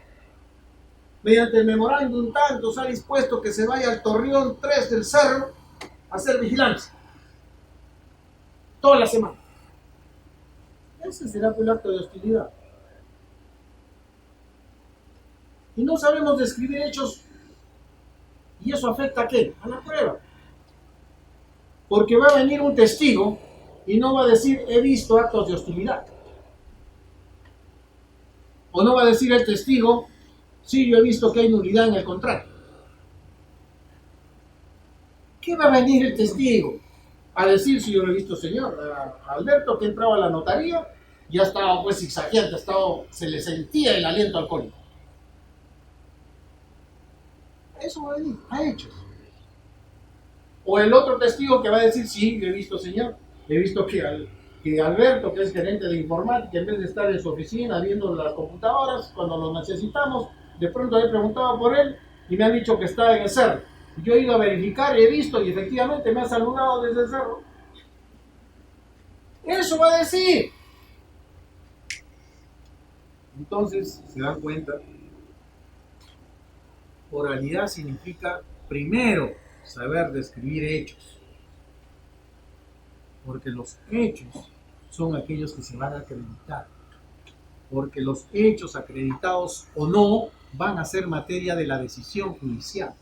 mediante el memorándum tanto se ha dispuesto que se vaya al Torreón 3 del Cerro a hacer vigilancia. Toda la semana. Ese será el acto de hostilidad. Y no sabemos describir hechos. ¿Y eso afecta a qué? A la prueba. Porque va a venir un testigo y no va a decir he visto actos de hostilidad. O no va a decir el testigo sí, yo he visto que hay nulidad en el contrato. ¿Qué va a venir el testigo a decir si yo lo he visto, señor? A Alberto que entraba a la notaría ya estaba pues zigzagueante, se le sentía el aliento alcohólico. Eso va a venir, a hechos. O el otro testigo que va a decir, sí, yo he visto, señor, he visto que Alberto, que es gerente de informática, en vez de estar en su oficina viendo las computadoras, cuando lo necesitamos, de pronto he preguntado por él y me han dicho que está en el cerro. Yo he ido a verificar y he visto y efectivamente me ha saludado desde el cerro. Eso va a decir. Entonces, se dan cuenta, oralidad significa primero saber describir hechos, porque los hechos son aquellos que se van a acreditar, porque los hechos acreditados o no van a ser materia de la decisión judicial.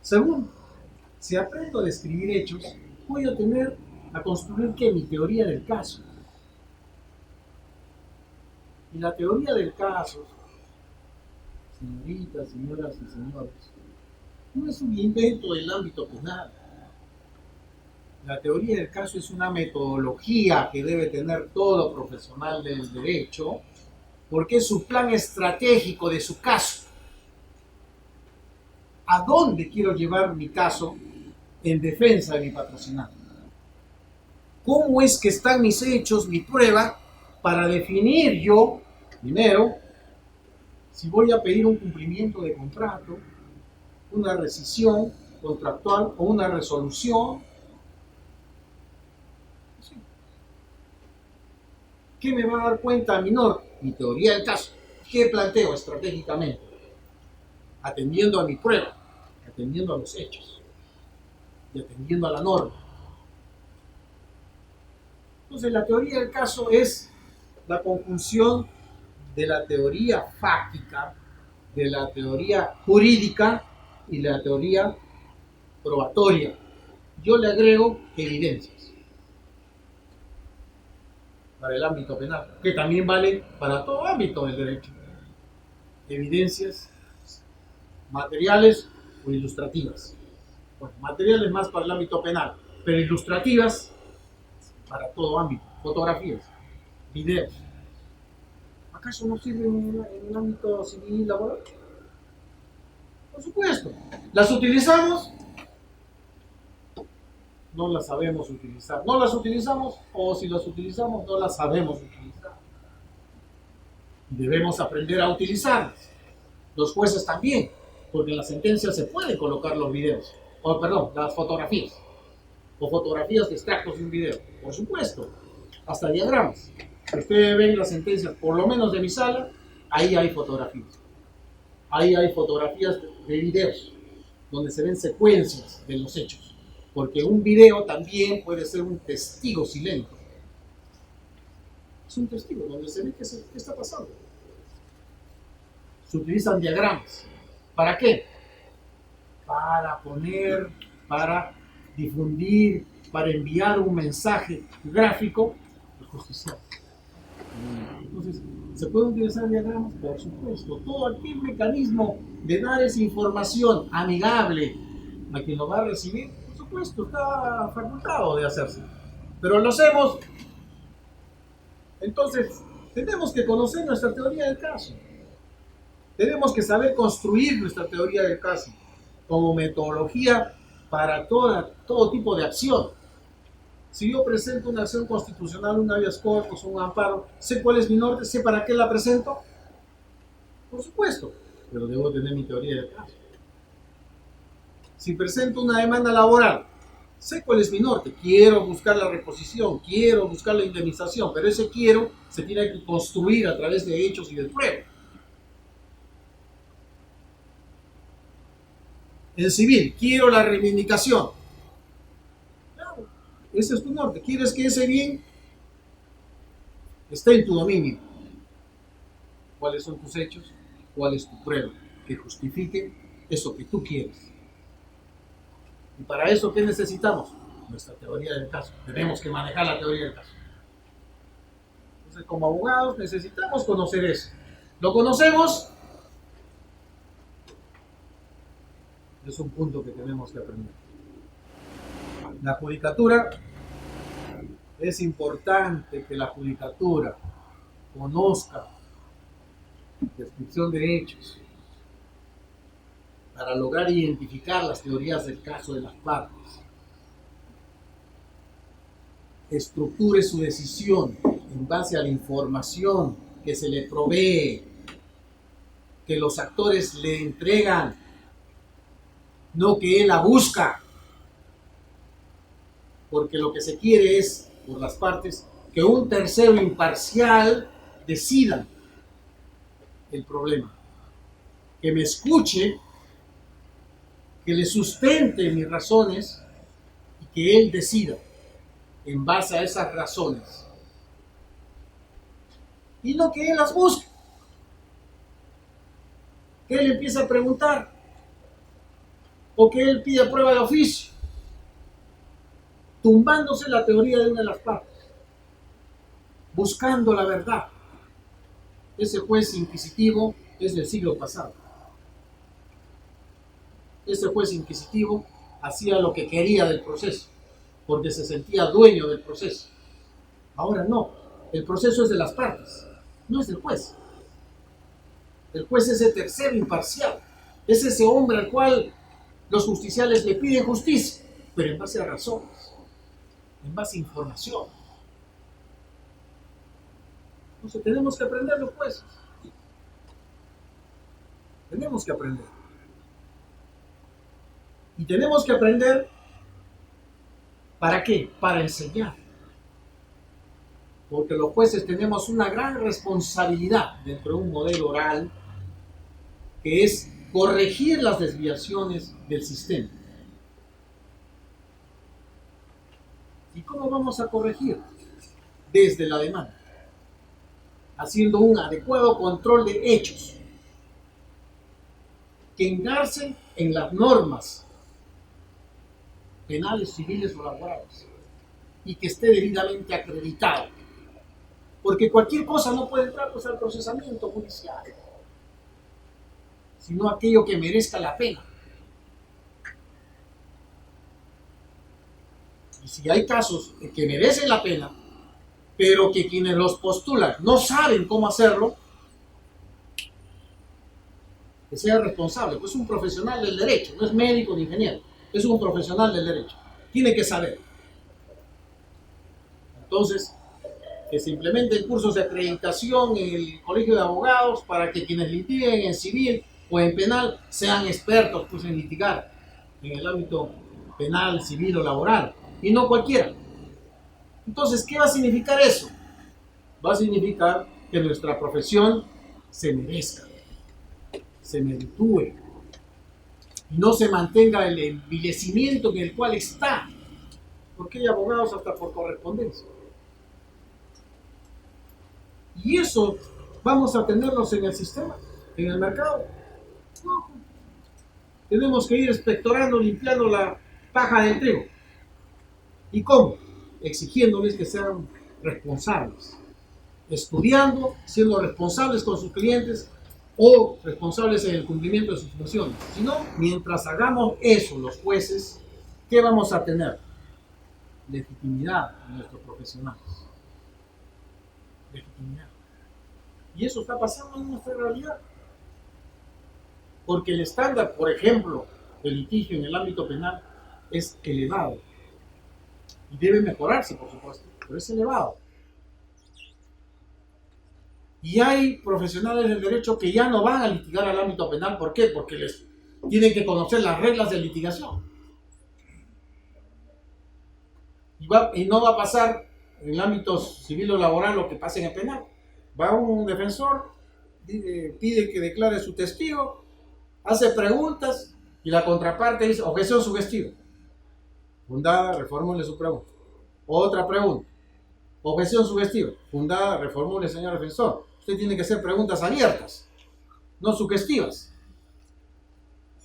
Segundo, si aprendo a describir hechos, voy a construir ¿qué? Mi teoría del caso. Y la teoría del caso, señoritas, señoras y señores, no es un invento del ámbito penal. La teoría del caso es una metodología que debe tener todo profesional del derecho, porque es su plan estratégico de su caso. ¿A dónde quiero llevar mi caso en defensa de mi patrocinado? ¿Cómo es que están mis hechos, mi prueba, para definir yo, primero, si voy a pedir un cumplimiento de contrato, una rescisión contractual o una resolución? ¿Qué me va a dar cuenta a menor? Mi teoría del caso. ¿Qué planteo estratégicamente? Atendiendo a mi prueba, atendiendo a los hechos y atendiendo a la norma. Entonces, la teoría del caso es la conjunción de la teoría fáctica, de la teoría jurídica y la teoría probatoria. Yo le agrego evidencias para el ámbito penal, que también vale para todo ámbito del derecho. Evidencias materiales o ilustrativas. Bueno, materiales más para el ámbito penal, pero ilustrativas para todo ámbito. Fotografías, videos. ¿Acaso no sirven en el ámbito civil y laboral? Por supuesto. ¿Las utilizamos? No las sabemos utilizar. No las utilizamos, o si las utilizamos, no las sabemos utilizar. Debemos aprender a utilizarlas. Los jueces también, porque en la sentencia se pueden colocar los videos, o perdón, las fotografías, o fotografías de extractos de un video. Por supuesto, hasta diagramas. Ustedes ven las sentencias, por lo menos de mi sala, ahí hay fotografías. Ahí hay fotografías de videos, donde se ven secuencias de los hechos. Porque un video también puede ser un testigo silente. Es un testigo donde se ve qué está pasando. Se utilizan diagramas. ¿Para qué? Para poner, para difundir, para enviar un mensaje gráfico al justiciable. Entonces, ¿se pueden utilizar diagramas? Por supuesto. Todo aquel mecanismo de dar esa información amigable a quien lo va a recibir, por supuesto, está facultado de hacerse. Pero lo hacemos. Entonces, tenemos que conocer nuestra teoría del caso. Tenemos que saber construir nuestra teoría del caso como metodología para todo tipo de acción. Si yo presento una acción constitucional, un habeas corpus, un amparo, sé cuál es mi norte, sé para qué la presento. Por supuesto, pero debo tener mi teoría del caso. Si presento una demanda laboral, sé cuál es mi norte. Quiero buscar la reposición, quiero buscar la indemnización, pero ese quiero se tiene que construir a través de hechos y de pruebas. En civil, quiero la reivindicación. Claro, ese es tu norte. ¿Quieres que ese bien esté en tu dominio? ¿Cuáles son tus hechos? ¿Cuál es tu prueba que justifique eso que tú quieres? Y para eso, ¿qué necesitamos? Nuestra teoría del caso. Tenemos que manejar la teoría del caso. Entonces, como abogados, necesitamos conocer eso. ¿Lo conocemos? Es un punto que tenemos que aprender. La judicatura, es importante que la judicatura conozca descripción de hechos para lograr identificar las teorías del caso de las partes. Estructure su decisión en base a la información que se le provee, que los actores le entregan, no que él la busca, porque lo que se quiere es, por las partes, que un tercero imparcial decida el problema, que me escuche, que le sustente mis razones y que él decida en base a esas razones, y no que él las busque, que él empiece a preguntar o que él pida prueba de oficio, tumbándose la teoría de una de las partes, buscando la verdad. Ese juez inquisitivo es del siglo pasado. Ese juez inquisitivo hacía lo que quería del proceso, porque se sentía dueño del proceso. Ahora no, el proceso es de las partes, no es del juez. El juez es el tercero imparcial, es ese hombre al cual los justiciales le piden justicia, pero en base a razones, en base a información. Entonces tenemos que aprender los jueces. Tenemos que aprender. Y tenemos que aprender, ¿para qué? Para enseñar. Porque los jueces tenemos una gran responsabilidad dentro de un modelo oral, que es corregir las desviaciones del sistema. ¿Y cómo vamos a corregir? Desde la demanda, haciendo un adecuado control de hechos, que engarcen en las normas penales, civiles o laborales, y que esté debidamente acreditado. Porque cualquier cosa no puede entrar al procesamiento judicial, sino aquello que merezca la pena. Y si hay casos que merecen la pena, pero que quienes los postulan no saben cómo hacerlo, que sea responsable, pues es un profesional del derecho, no es médico ni ingeniero, es un profesional del derecho, tiene que saber. Entonces, que se implementen cursos de acreditación en el Colegio de Abogados para que quienes litiguen en civil o en penal sean expertos pues, en litigar en el ámbito penal, civil o laboral, y no cualquiera. Entonces, ¿qué va a significar eso? Va a significar que nuestra profesión se merezca, se meritúe, y no se mantenga el envilecimiento en el cual está, porque hay abogados hasta por correspondencia. Y eso vamos a tenerlos en el sistema, en el mercado. No. Tenemos que ir inspectorando, limpiando la paja del trigo. ¿Y cómo? Exigiéndoles que sean responsables, estudiando, siendo responsables con sus clientes o responsables en el cumplimiento de sus funciones. Si no, mientras hagamos eso los jueces, ¿qué vamos a tener? Legitimidad en nuestros profesionales. Legitimidad. Y eso está pasando en nuestra realidad. Porque el estándar, por ejemplo, de litigio en el ámbito penal es elevado. Y debe mejorarse, por supuesto, pero es elevado. Y hay profesionales del derecho que ya no van a litigar al ámbito penal. ¿Por qué? Porque les tienen que conocer las reglas de litigación. Y no va a pasar en el ámbito civil o laboral lo que pasa en el penal. Va un defensor, pide que declare su testigo, hace preguntas y la contraparte dice objeción sugestiva. Fundada, reformule su pregunta. Otra pregunta. Objeción sugestiva. Fundada, reformule, señor defensor. Usted tiene que hacer preguntas abiertas, no sugestivas.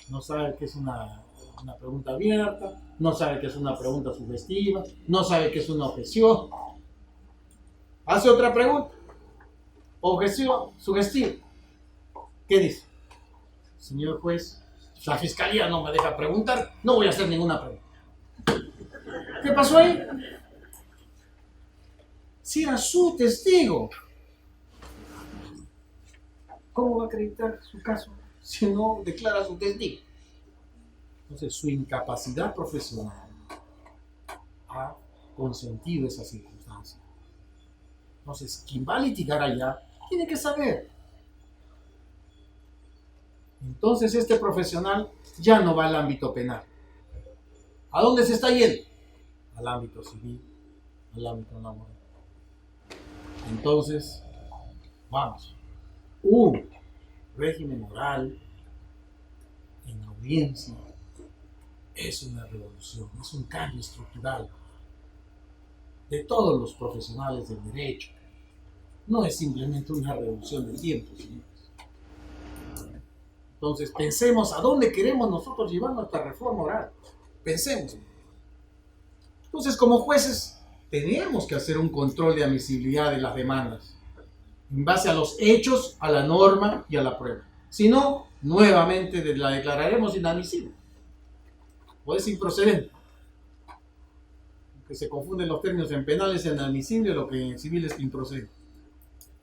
No sabe qué es una pregunta abierta, no sabe qué es una pregunta sugestiva, no sabe qué es una objeción. Hace otra pregunta. Objeción sugestiva. ¿Qué dice? Señor juez, la fiscalía no me deja preguntar, no voy a hacer ninguna pregunta. ¿Qué pasó ahí? Si era su testigo. ¿Cómo va a acreditar su caso si no declara su testigo? Entonces, su incapacidad profesional ha consentido esa circunstancia. Entonces, quien va a litigar allá tiene que saber. Entonces, este profesional ya no va al ámbito penal. ¿A dónde se está yendo? Al ámbito civil, al ámbito laboral. Entonces, vamos, un régimen oral en audiencia es una revolución, es un cambio estructural de todos los profesionales del derecho. No es simplemente una reducción de tiempo, señores. Entonces, pensemos a dónde queremos nosotros llevar nuestra reforma oral. Pensemos. Entonces, como jueces, tenemos que hacer un control de admisibilidad de las demandas en base a los hechos, a la norma y a la prueba. Si no, nuevamente la declararemos inadmisible. O es improcedente. Que se confunden los términos en penal es inadmisible, lo que en civil es improcedente.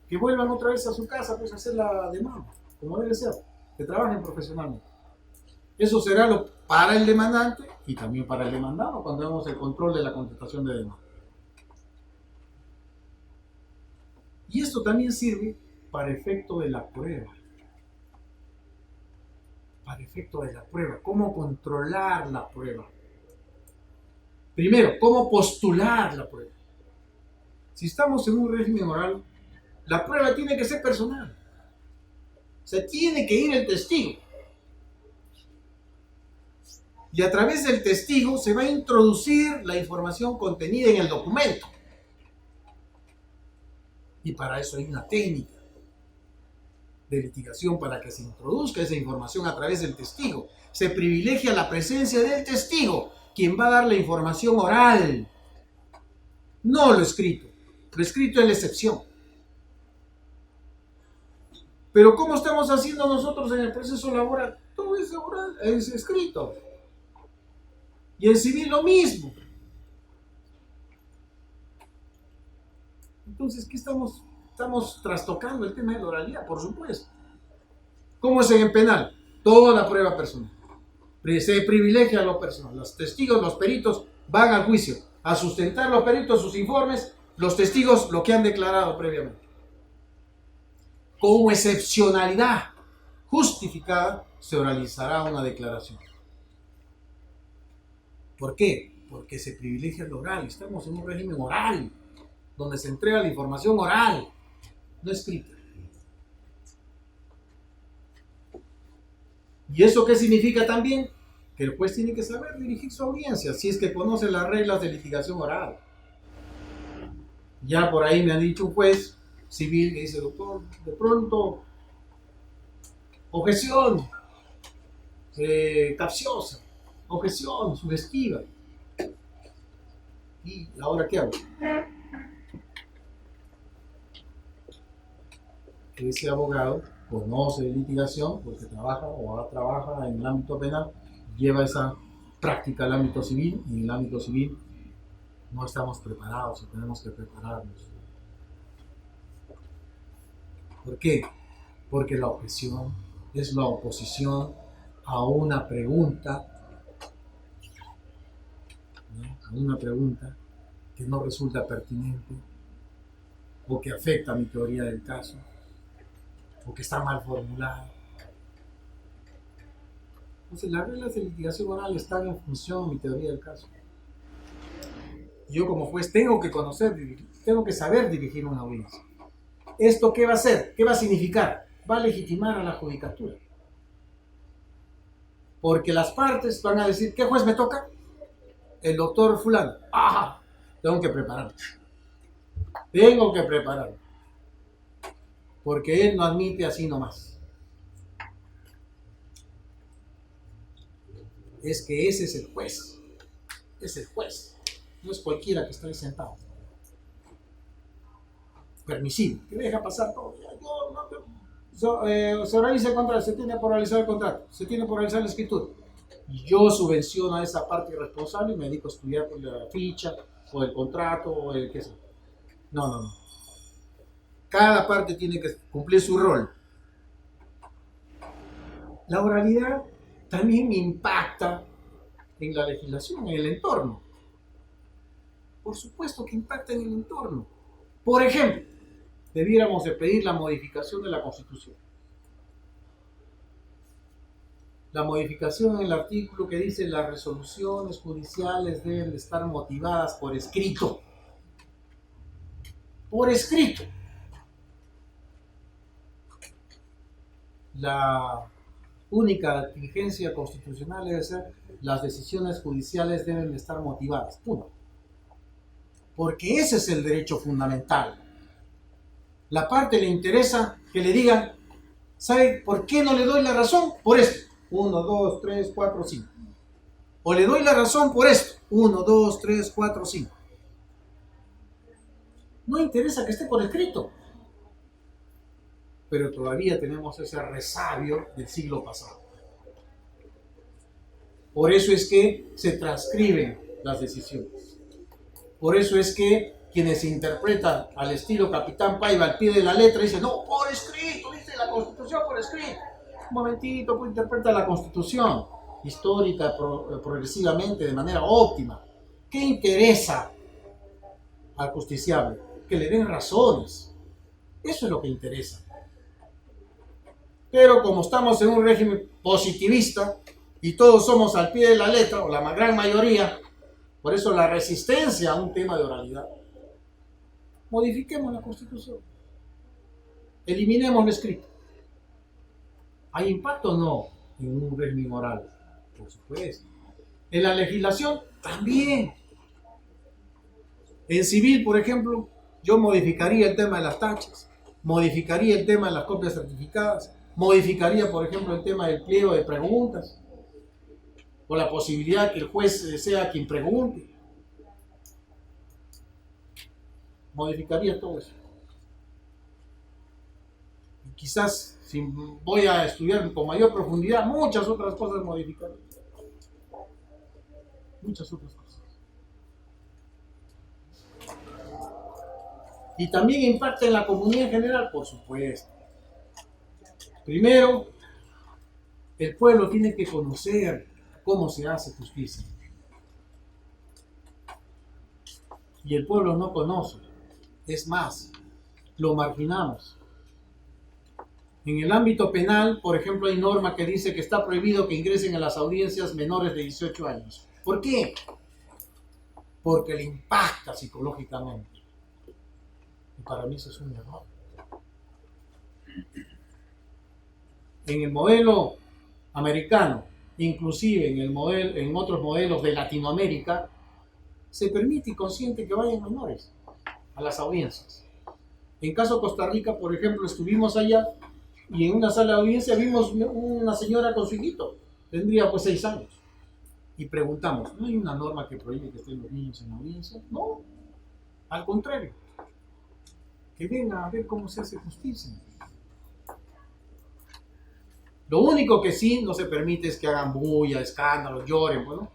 Que vuelvan otra vez a su casa, pues a hacer la demanda, como debe ser, que trabajen profesionalmente. Eso será para el demandante y también para el demandado cuando hagamos el control de la contestación de demanda. Y esto también sirve para efecto de la prueba. Para efecto de la prueba. ¿Cómo controlar la prueba? Primero, ¿cómo postular la prueba? Si estamos en un régimen oral, la prueba tiene que ser personal. O sea, tiene que ir el testigo. Y a través del testigo se va a introducir la información contenida en el documento. Y para eso hay una técnica de litigación para que se introduzca esa información a través del testigo. Se privilegia la presencia del testigo, quien va a dar la información oral, no lo escrito. Lo escrito es la excepción. Pero ¿cómo estamos haciendo nosotros en el proceso laboral? Todo es oral, es escrito. Y en civil lo mismo. Entonces, ¿qué estamos trastocando el tema de la oralidad? Por supuesto. ¿Cómo es en el penal? Toda la prueba personal. Se privilegia a los personal. Los testigos, los peritos van al juicio a sustentar los peritos sus informes, los testigos lo que han declarado previamente. Como excepcionalidad justificada se oralizará una declaración. ¿Por qué? Porque se privilegia lo oral. Estamos en un régimen oral, donde se entrega la información oral, no escrita. ¿Y eso qué significa también? Que el juez tiene que saber dirigir su audiencia, si es que conoce las reglas de litigación oral. Ya por ahí me ha dicho un juez civil que dice, doctor, de pronto, objeción capciosa, objeción sugestiva. ¿Y ahora qué hago? Ese abogado conoce de litigación porque trabaja o trabaja en el ámbito penal, lleva esa práctica al ámbito civil, y en el ámbito civil no estamos preparados y tenemos que prepararnos. ¿Por qué? Porque la objeción es la oposición a una pregunta, ¿no? A una pregunta que no resulta pertinente o que afecta a mi teoría del caso o que está mal formulada. Entonces, las reglas de litigación oral están en función de mi teoría del caso. Yo como juez tengo que conocer, tengo que saber dirigir una audiencia. ¿Esto qué va a hacer? ¿Qué va a significar? Va a legitimar a la judicatura. Porque las partes van a decir, ¿qué juez me toca? El doctor fulano. ¡Ah! Tengo que prepararme. Tengo que prepararme. Porque él no admite así nomás. Es que ese es el juez. Es el juez. No es cualquiera que está ahí sentado. Permisivo. Que deja pasar todo. Se realiza el contrato. Se tiene por realizar el contrato. Se tiene por realizar la escritura. Y yo subvenciono a esa parte irresponsable y me dedico a estudiar por la ficha, o el contrato, o el qué sé. No. Cada parte tiene que cumplir su rol. La oralidad también impacta en la legislación, en el entorno. Por supuesto que impacta en el entorno. Por ejemplo, debiéramos de pedir la modificación de la Constitución. La modificación en el artículo que dice las resoluciones judiciales deben de estar motivadas por escrito. Por escrito. La única exigencia constitucional debe ser las decisiones judiciales deben de estar motivadas. Punto. Porque ese es el derecho fundamental. La parte le interesa que le digan, ¿sabe por qué no le doy la razón? Por esto. 1, 2, 3, 4, 5. O le doy la razón por esto. 1, 2, 3, 4, 5. No interesa que esté por escrito. Pero todavía tenemos ese resabio del siglo pasado. Por eso es que se transcriben las decisiones. Por eso es que quienes interpretan al estilo Capitán Paiva al pie de la letra dicen, no, por escrito, dice la Constitución por escrito. Un momentito, pues interpreta la Constitución histórica progresivamente de manera óptima. ¿Qué interesa al justiciable? Que le den razones. Eso es lo que interesa. Pero como estamos en un régimen positivista y todos somos al pie de la letra, o la gran mayoría, por eso la resistencia a un tema de oralidad, modifiquemos la Constitución. Eliminemos lo escrito. ¿Hay impacto o no en un régimen oral? Por supuesto. En la legislación, también. En civil, por ejemplo, yo modificaría el tema de las taxas, modificaría el tema de las copias certificadas, modificaría, por ejemplo, el tema del pliego de preguntas, o la posibilidad que el juez sea quien pregunte. Modificaría todo eso. Y quizás, si voy a estudiar con mayor profundidad, muchas otras cosas modificaría. Muchas otras cosas. Y también impacta en la comunidad en general, por supuesto. Primero, El pueblo tiene que conocer cómo se hace justicia. Y el pueblo no conoce. Es más, lo marginamos. En el ámbito penal, por ejemplo, hay norma que dice que está prohibido que ingresen a las audiencias menores de 18 años. ¿Por qué? Porque le impacta psicológicamente. Y para mí eso es un error. En el modelo americano, inclusive en otros modelos de Latinoamérica, se permite y consiente que vayan menores a las audiencias. En caso de Costa Rica, por ejemplo, estuvimos allá y en una sala de audiencia vimos una señora con su hijito, tendría pues 6 años. Y preguntamos, ¿no hay una norma que prohíbe que estén los niños en audiencia? No, al contrario, que vengan a ver cómo se hace justicia. Lo único que sí no se permite es que hagan bulla, escándalos, lloren, bueno,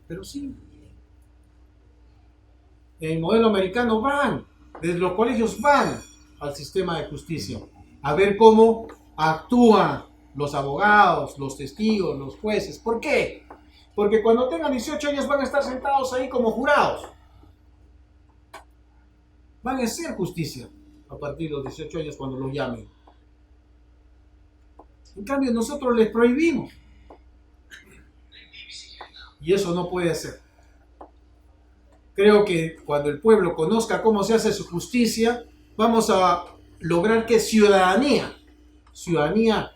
pero sí. En el modelo americano van, desde los colegios van al sistema de justicia a ver cómo actúan los abogados, los testigos, los jueces. ¿Por qué? Porque cuando tengan 18 años van a estar sentados ahí como jurados. Van a hacer justicia a partir de los 18 años cuando los llamen. En cambio, nosotros les prohibimos. Y eso no puede ser. Creo que cuando el pueblo conozca cómo se hace su justicia, vamos a lograr que ciudadanía,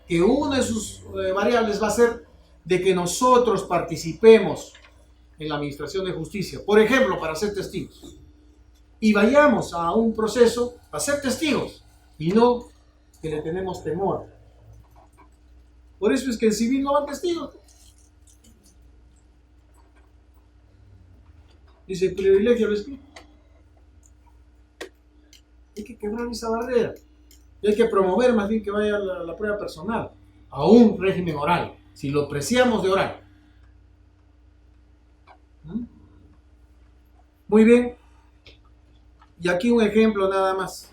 que una de sus variables va a ser de que nosotros participemos en la administración de justicia. Por ejemplo, para ser testigos. Y vayamos a un proceso a ser testigos y no que le tenemos temor. Por eso es que en civil no van testigos. Dice el privilegio del espíritu. Hay que quebrar esa barrera. Y hay que promover más bien que vaya la prueba personal a un régimen oral, si lo preciamos de oral. Muy bien. Y aquí un ejemplo nada más.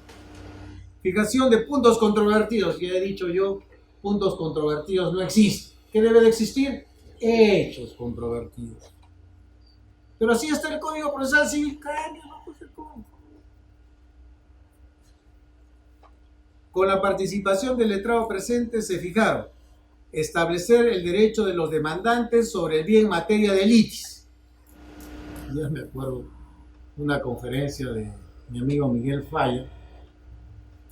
Fijación de puntos controvertidos. Ya he dicho yo, puntos controvertidos no existen. ¿Qué debe de existir? Hechos controvertidos. Pero así está el Código Procesal Civil. Con la participación del letrado presente se fijaron establecer el derecho de los demandantes sobre el bien en materia de litis. Ya me acuerdo una conferencia de mi amigo Miguel Falla,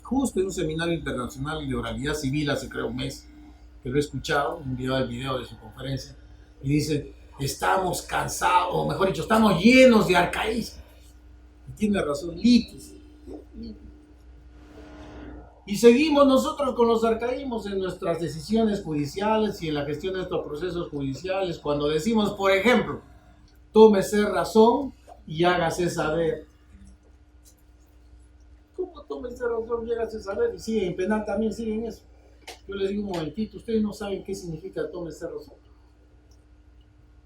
justo en un seminario internacional de oralidad civil hace creo un mes, que lo he escuchado, un video de su conferencia, y dice, estamos cansados, o mejor dicho, estamos llenos de arcaísmo. Y tiene razón, litis. Y seguimos nosotros con los arcaísmos en nuestras decisiones judiciales y en la gestión de estos procesos judiciales, cuando decimos, por ejemplo, tómese razón y hágase saber. ¿Cómo tómese razón y hágase saber? Y siguen, en penal también siguen eso. Yo les digo un momentito, ustedes no saben qué significa tómese razón.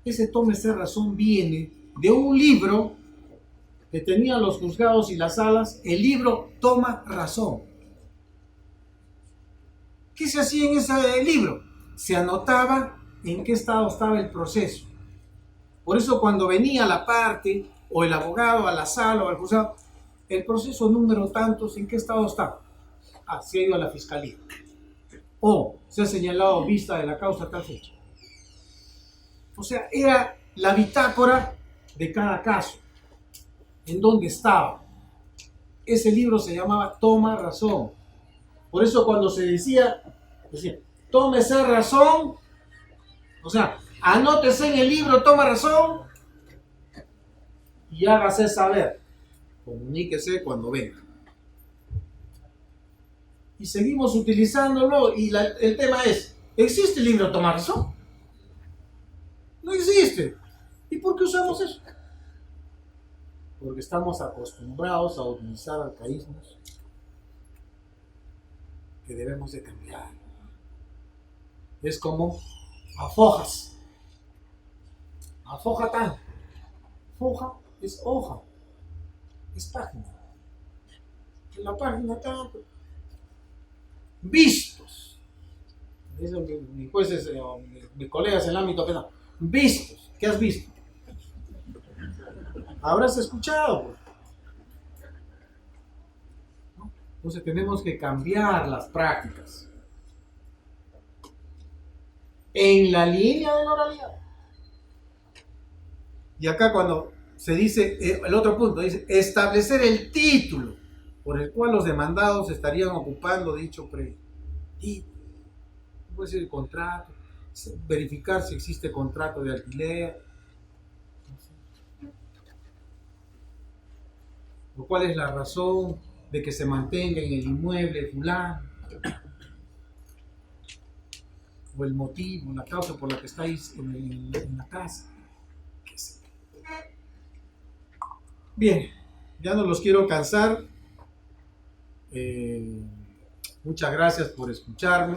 Ese tómese razón viene de un libro que tenían los juzgados y las salas, el libro Toma Razón. ¿Qué se hacía en ese libro? Se anotaba en qué estado estaba el proceso. Por eso cuando venía la parte o el abogado a la sala o al juzgado, el proceso número tantos, ¿en qué estado está? Ah, se ha ido a la fiscalía. O se ha señalado vista de la causa a tal fecha. O sea, era la bitácora de cada caso. ¿En dónde estaba? Ese libro se llamaba Toma Razón. Por eso cuando se decía, tómese razón, o sea, anótese en el libro, toma razón y hágase saber. Comuníquese cuando venga. Y seguimos utilizándolo y el tema es, ¿existe el libro Toma Razón? No existe. ¿Y por qué usamos eso? Porque estamos acostumbrados a utilizar arcaísmos que debemos de cambiar. Es como afojas. Afoja tal. Foja es hoja. Es página. En la página tanto. Vistos. Eso, mis jueces, mis colegas en el ámbito penal. Vistos. ¿Qué has visto? Habrás escuchado. Pues. ¿No? Entonces tenemos que cambiar las prácticas. En la línea de la oralidad. Y acá cuando se dice, el otro punto, dice establecer el título por el cual los demandados estarían ocupando dicho título. Puede ser el contrato, verificar si existe contrato de alquiler, o cuál es la razón de que se mantenga en el inmueble fulano, o el motivo, la causa por la que estáis en la casa. Bien, ya no los quiero cansar. Muchas gracias por escucharme.